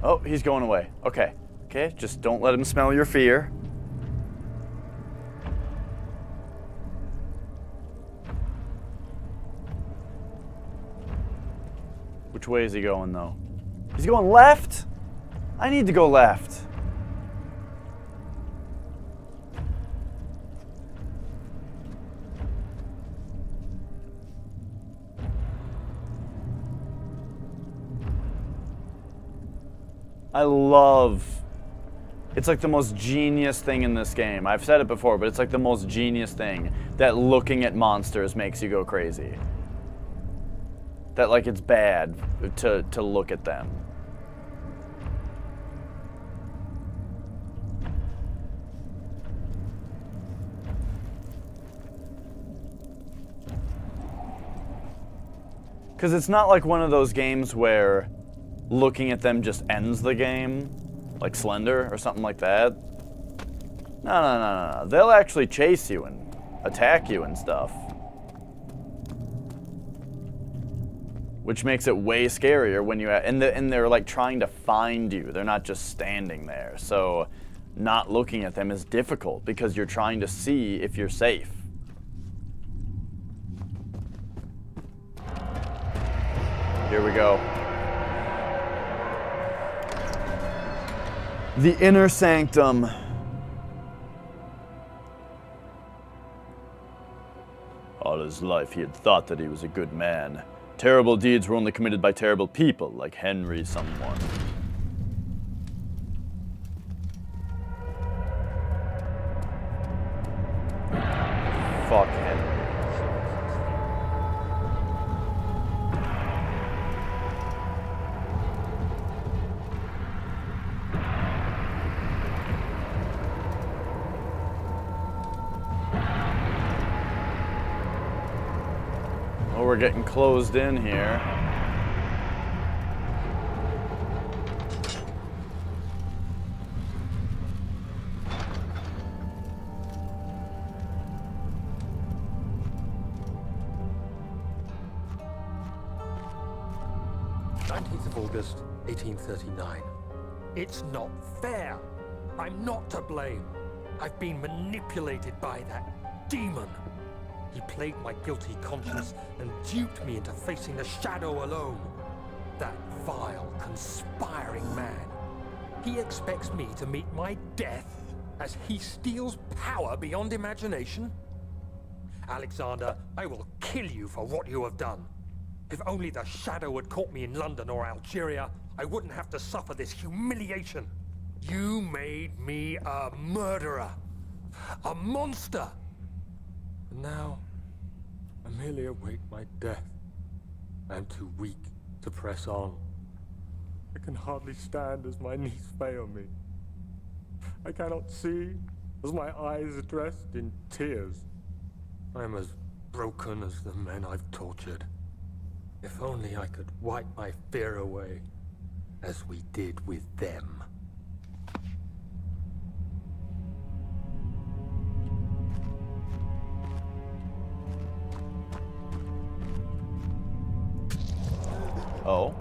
Speaker 1: Oh, he's going away. Okay. Okay, just don't let him smell your fear. Which way is he going, though? He's going left? I need to go left. I love... It's like the most genius thing in this game. I've said it before, but it's like the most genius thing that looking at monsters makes you go crazy. That, like, it's bad to look at them. Because it's not like one of those games where looking at them just ends the game, like Slender or something like that. No. They'll actually chase you and attack you and stuff. Which makes it way scarier when you and they're like trying to find you. They're not just standing there. So not looking at them is difficult because you're trying to see if you're safe. Here we go. The Inner Sanctum. All his life he had thought that he was a good man. Terrible deeds were only committed by terrible people, like Henry someone. Fuck Henry. Oh, we're getting closed in here.
Speaker 3: August 1839.
Speaker 6: It's not fair. I'm not to blame. I've been manipulated by that demon. He played my guilty conscience and duped me into facing the shadow alone. That vile, conspiring man. He expects me to meet my death as he steals power beyond imagination. Alexander, I will kill you for what you have done. If only the shadow had caught me in London or Algeria, I wouldn't have to suffer this humiliation. You made me a murderer. A monster. And now, I merely await my death. I am too weak to press on. I can hardly stand as my knees fail me. I cannot see as my eyes are dressed in tears. I am as broken as the men I've tortured. If only I could wipe my fear away, as we did with them.
Speaker 1: Oh.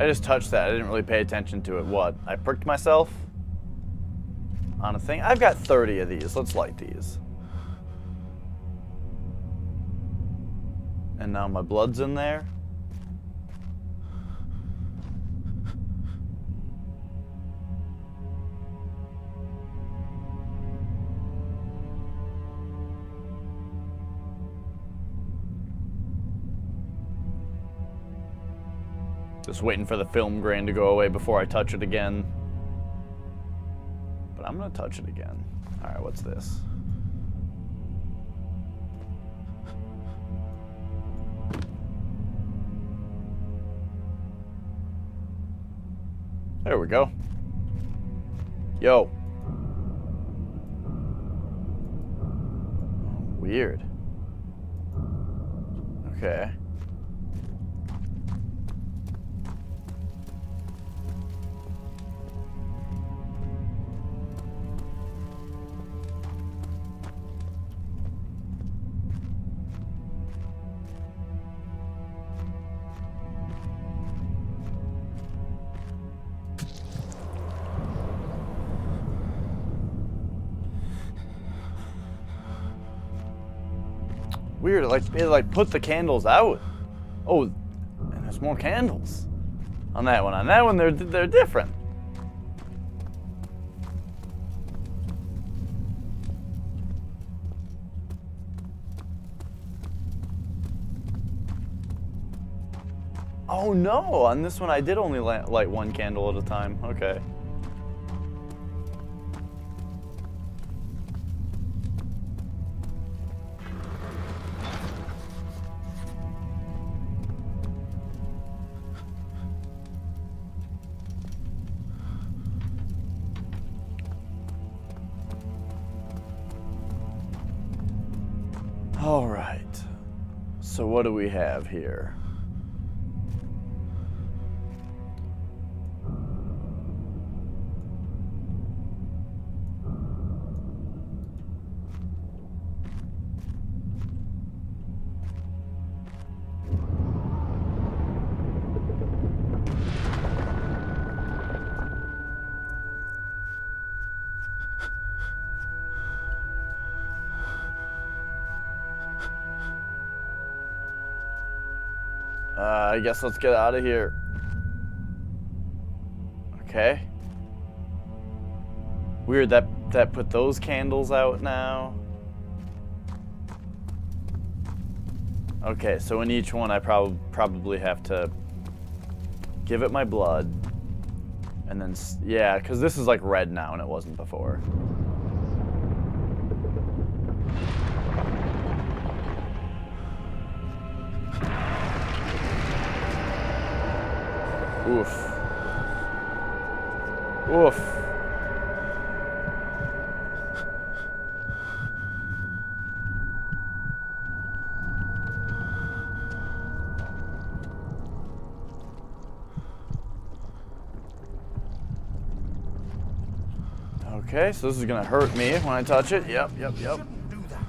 Speaker 1: I just touched that. I didn't really pay attention to it. What? I pricked myself on a thing? I've got 30 of these. Let's light these. And now my blood's in there. Just waiting for the film grain to go away before I touch it again. But I'm gonna touch it again. All right, what's this? There we go. Yo. Weird. Okay. Weird, it put the candles out. Oh, and there's more candles on that one. On that one, they're different. Oh no, on this one I did only light one candle at a time. Okay. All right. So what do we have here? I guess let's get out of here. Okay. Weird that put those candles out now. Okay, so in each one I probably have to give it my blood. And then, yeah, because this is like red now and it wasn't before. Oof. Oof. Okay, so this is gonna hurt me when I touch it. Yep.
Speaker 3: Shouldn't do that.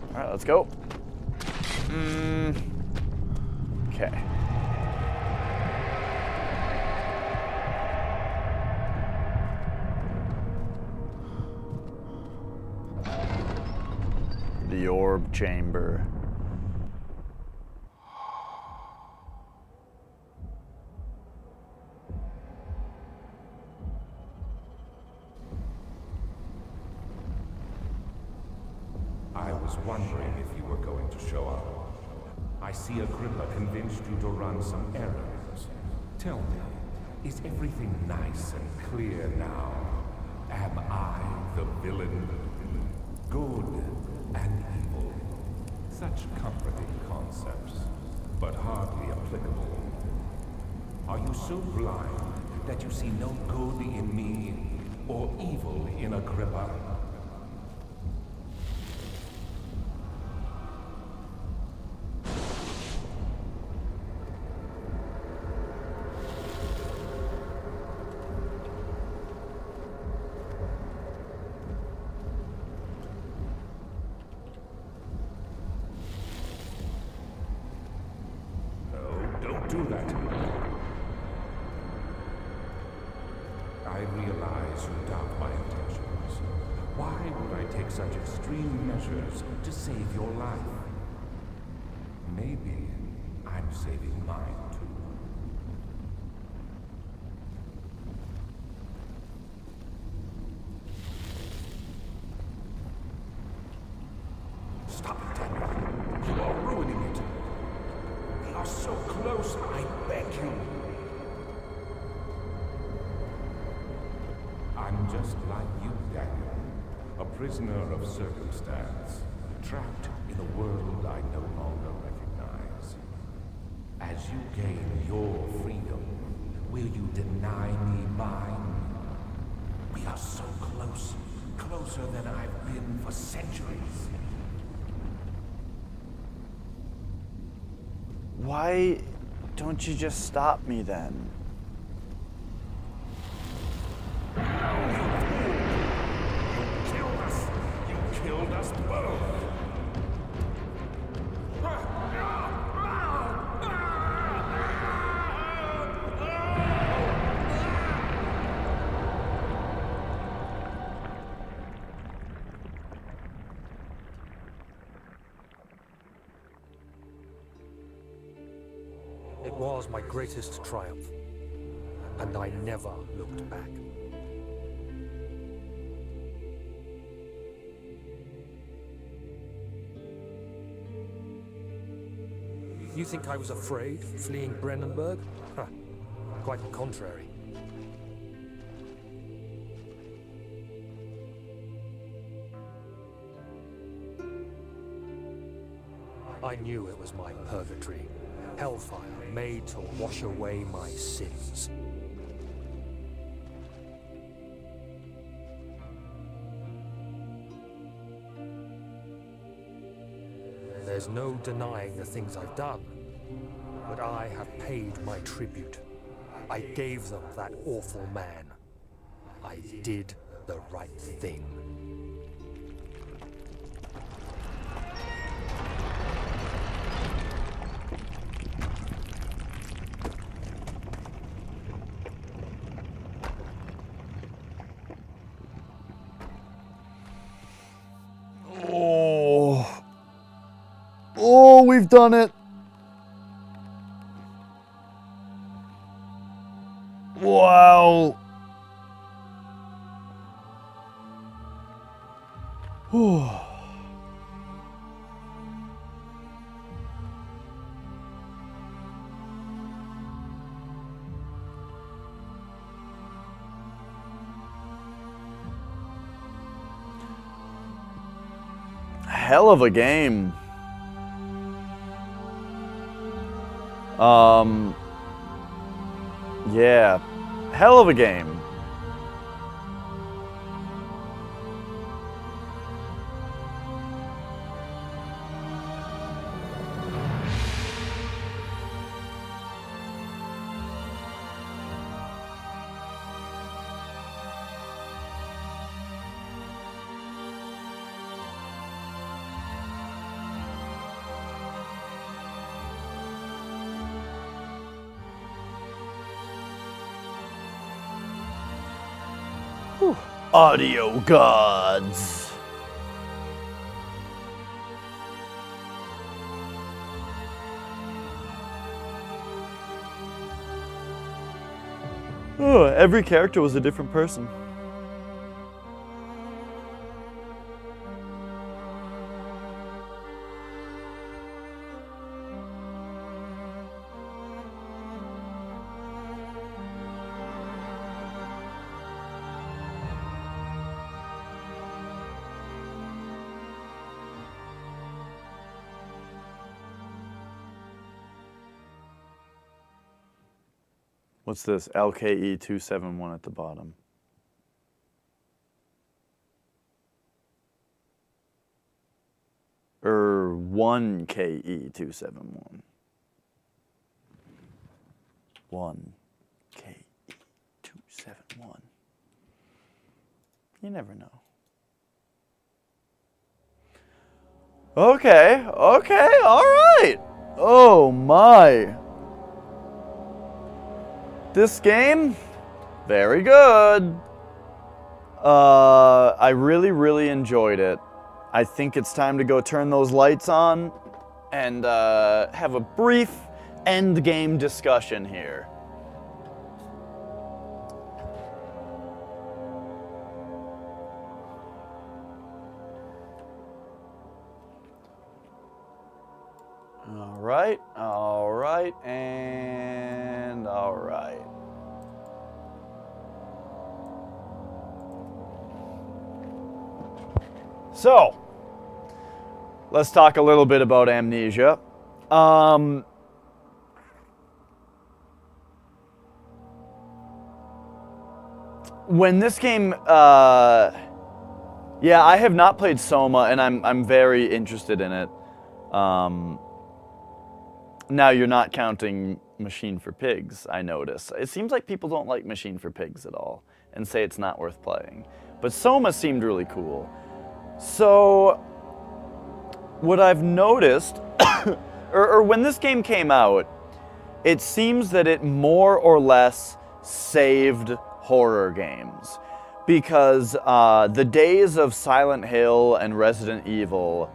Speaker 1: All right, let's go. Okay. The orb chamber.
Speaker 4: I was wondering if you were going to show up. I see Agrippa convinced you to run some errands. Tell me, is everything nice and clear now? Am I the villain? Good and evil. Such comforting concepts, but hardly applicable. Are you so blind that you see no good in me or evil in Agrippa? Don't do that. I realize you doubt my intentions. Why would I take such extreme measures to save your life? Maybe I'm saving mine too. Stop it, Daniel. You are ruining it. We are so close, I beg you. I'm just like you, Daniel. A prisoner of circumstance. Trapped in a world I no longer recognize. As you gain your freedom, will you deny me mine? We are so close. Closer than I've been for centuries.
Speaker 1: Why don't you just stop me then?
Speaker 4: You killed us! You killed us both!
Speaker 3: It was my greatest triumph, and I never looked back. You think I was afraid, fleeing Brennenburg? Huh. Quite the contrary. I knew it was my purgatory. Hellfire made to wash away my sins. There's no denying the things I've done, but I have paid my tribute. I gave them that awful man. I did the right thing.
Speaker 1: Oh. Oh, we've done it. Wow. Whew. Hell of a game. Yeah, hell of a game. Audio gods. Oh, every character was a different person. What's this? LKE 271 at the bottom. Or 1KE 271. 1KE 271. You never know. Okay, all right. Oh my. This game, very good. I really enjoyed it. I think it's time to go turn those lights on and have a brief end game discussion here. All right, and all right. So, let's talk a little bit about Amnesia. When this game, yeah, I have not played Soma, and I'm very interested in it. Now, you're not counting Machine for Pigs, I notice. It seems like people don't like Machine for Pigs at all and say it's not worth playing. But Soma seemed really cool. So, what I've noticed, or when this game came out, it seems that it more or less saved horror games. Because the days of Silent Hill and Resident Evil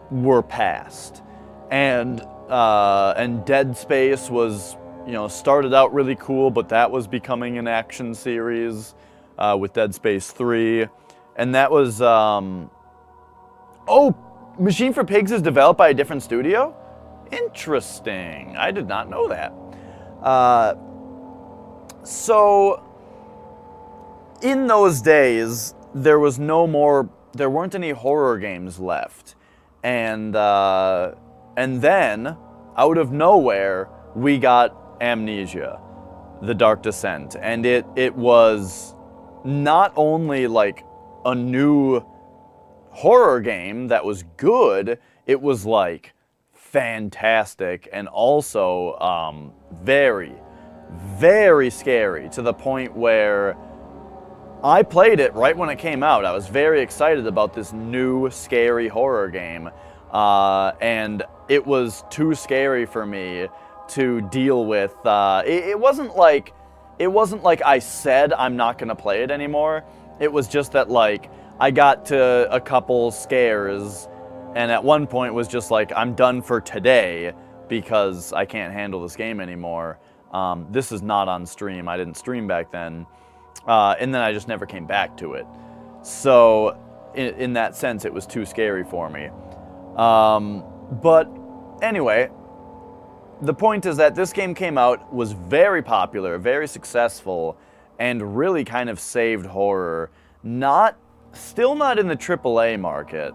Speaker 1: were past. And Dead Space was, started out really cool, but that was becoming an action series with Dead Space 3. And that was, Machine for Pigs is developed by a different studio? Interesting. I did not know that. So, in those days, there weren't any horror games left. And then, out of nowhere, we got Amnesia, The Dark Descent. And it was not only like a new horror game that was good, it was like fantastic and also very, very scary, to the point where I played it right when it came out. I was very excited about this new scary horror game, and it was too scary for me to deal with. It wasn't like I said I'm not gonna play it anymore. It was just that, like, I got to a couple scares, and at one point was just like, I'm done for today because I can't handle this game anymore. This is not on stream. I didn't stream back then. And then I just never came back to it. So in that sense, it was too scary for me. But anyway, the point is that this game came out, was very popular, very successful, and really kind of saved horror. Still not in the AAA market.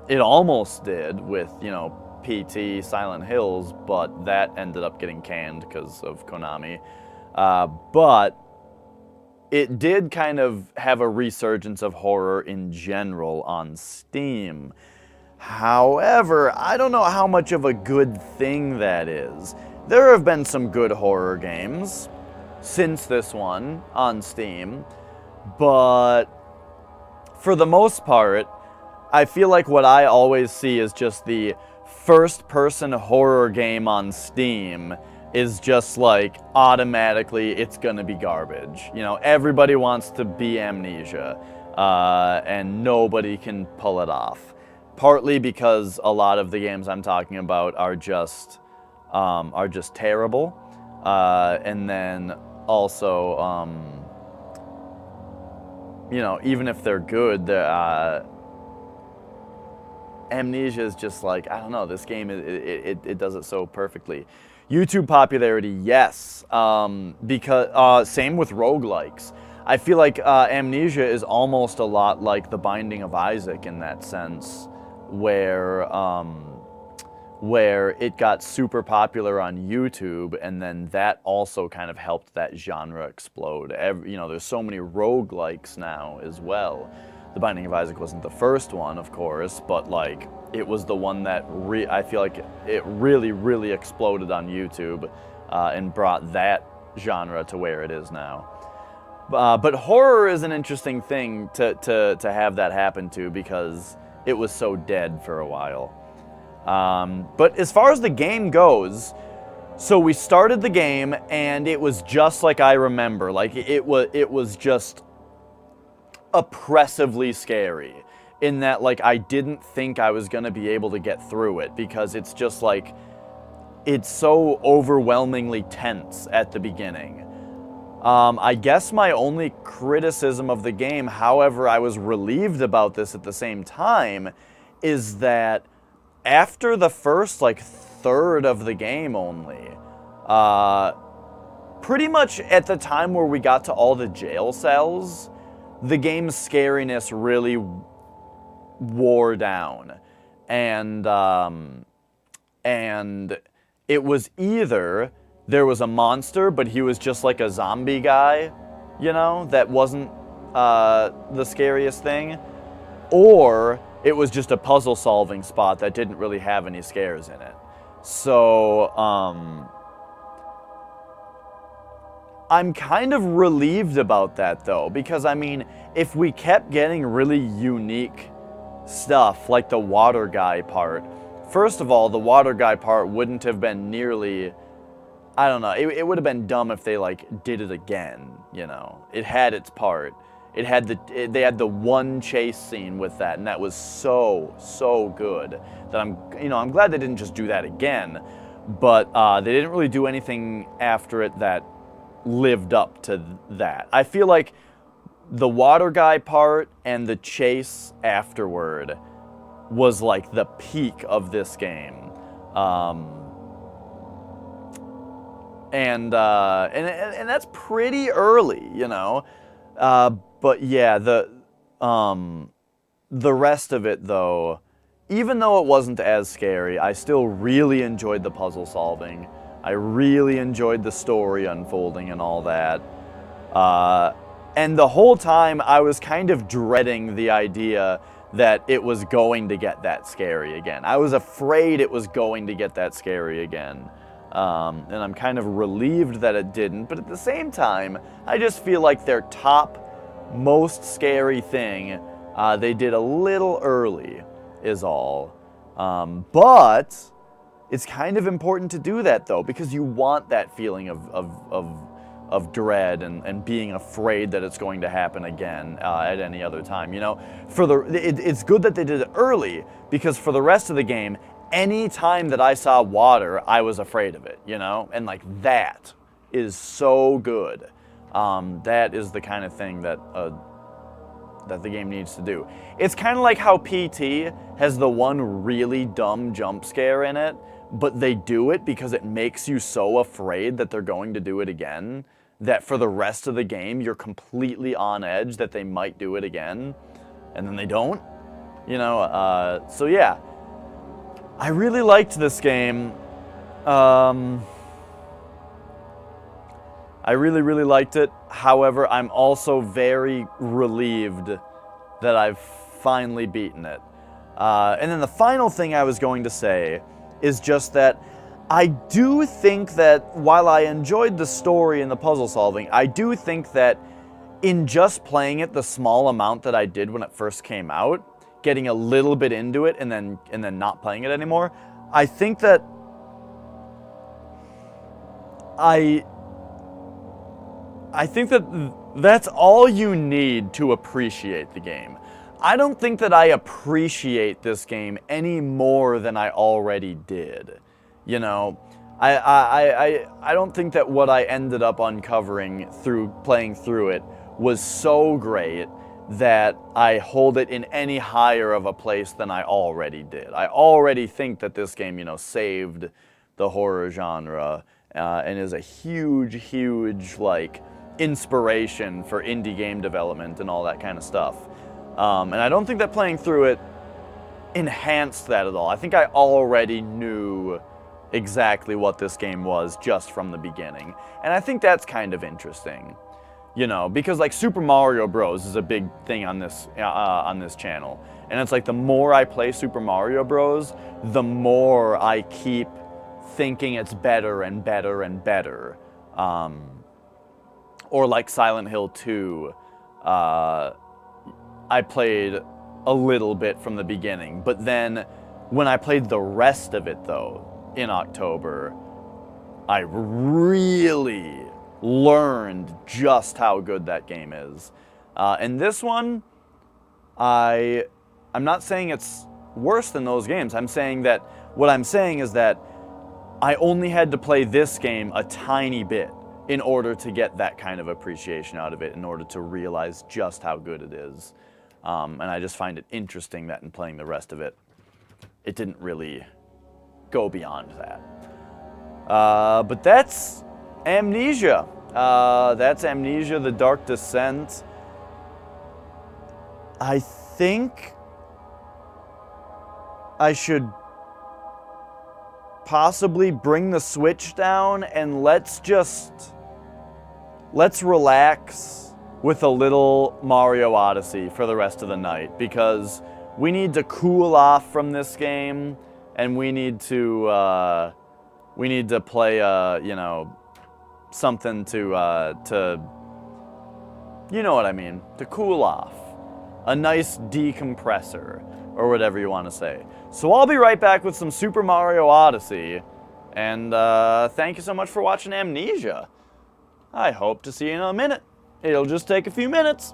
Speaker 1: It almost did with, you know, PT, Silent Hills, but that ended up getting canned because of Konami. But it did kind of have a resurgence of horror in general on Steam. However, I don't know how much of a good thing that is. There have been some good horror games since this one on Steam, but for the most part, I feel like what I always see is just the first-person horror game on Steam is just like, automatically, it's gonna be garbage. You know, everybody wants to be Amnesia, and nobody can pull it off. Partly because a lot of the games I'm talking about are just terrible, and then also, you know, even if they're good, Amnesia is just like, I don't know, this game, it does it so perfectly. YouTube popularity, yes, because same with roguelikes. I feel like Amnesia is almost a lot like The Binding of Isaac in that sense, where it got super popular on YouTube, and then that also kind of helped that genre explode. You know, there's so many roguelikes now as well. The Binding of Isaac wasn't the first one, of course, but like, it was the one that I feel like it really, really exploded on YouTube, and brought that genre to where it is now. But horror is an interesting thing to have that happen to, because it was so dead for a while. But as far as the game goes, so we started the game and it was just like I remember. Like, it was just oppressively scary, in that, like, I didn't think I was gonna be able to get through it, because it's just like, it's so overwhelmingly tense at the beginning. I guess my only criticism of the game, however I was relieved about this at the same time, is that after the first, like, third of the game only, pretty much at the time where we got to all the jail cells, the game's scariness really wore down. And it was either there was a monster, but he was just like a zombie guy, you know, that wasn't the scariest thing, or it was just a puzzle-solving spot that didn't really have any scares in it. So, I'm kind of relieved about that, though, because, I mean, if we kept getting really unique stuff, like the water guy part, first of all, the water guy part wouldn't have been nearly, I don't know, it would have been dumb if they, like, did it again, you know? It had its part. They had the one chase scene with that, and that was so good that I'm glad they didn't just do that again, but they didn't really do anything after it that lived up to that. I feel like the water guy part and the chase afterward was like the peak of this game. And that's pretty early, you know. But yeah, the rest of it, though, even though it wasn't as scary, I still really enjoyed the puzzle solving. I really enjoyed the story unfolding and all that. And the whole time I was kind of dreading the idea that it was going to get that scary again. I was afraid it was going to get that scary again. And I'm kind of relieved that it didn't, but at the same time, I just feel like their top most scary thing they did a little early is all. But it's kind of important to do that though, because you want that feeling of dread and being afraid that it's going to happen again at any other time. You know, it's good that they did it early, because for the rest of the game, any time that I saw water, I was afraid of it, you know? And like that is so good. That is the kind of thing that that the game needs to do. It's kind of like how PT has the one really dumb jump scare in it, but they do it because it makes you so afraid that they're going to do it again, that for the rest of the game, you're completely on edge that they might do it again, and then they don't. You know, so yeah. I really liked this game. I really, really liked it. However, I'm also very relieved that I've finally beaten it. And then the final thing I was going to say is just that I do think that while I enjoyed the story and the puzzle solving, I do think that in just playing it the small amount that I did when it first came out, getting a little bit into it and then not playing it anymore, I think that I think that that's all you need to appreciate the game. I don't think that I appreciate this game any more than I already did. You know, I don't think that what I ended up uncovering through playing through it was so great that I hold it in any higher of a place than I already did. I already think that this game, you know, saved the horror genre and is a huge, huge, like, inspiration for indie game development and all that kind of stuff. And I don't think that playing through it enhanced that at all. I think I already knew exactly what this game was just from the beginning. And I think that's kind of interesting. You know, because like Super Mario Bros. Is a big thing on this channel. And it's like the more I play Super Mario Bros., the more I keep thinking it's better and better and better. Or like Silent Hill 2, I played a little bit from the beginning. But then when I played the rest of it though, in October, I really learned just how good that game is. And this one, I'm not saying it's worse than those games. I'm saying that, what I'm saying is that I only had to play this game a tiny bit in order to get that kind of appreciation out of it, in order to realize just how good it is. And I just find it interesting that in playing the rest of it, it didn't really go beyond that. But that's Amnesia. That's Amnesia: The Dark Descent. I think I should possibly bring the Switch down and let's relax with a little Mario Odyssey for the rest of the night, because we need to cool off from this game and we need to play you know, something to you know what I mean, to cool off. A nice decompressor, or whatever you want to say. So I'll be right back with some Super Mario Odyssey, and thank you so much for watching Amnesia. I hope to see you in a minute. It'll just take a few minutes.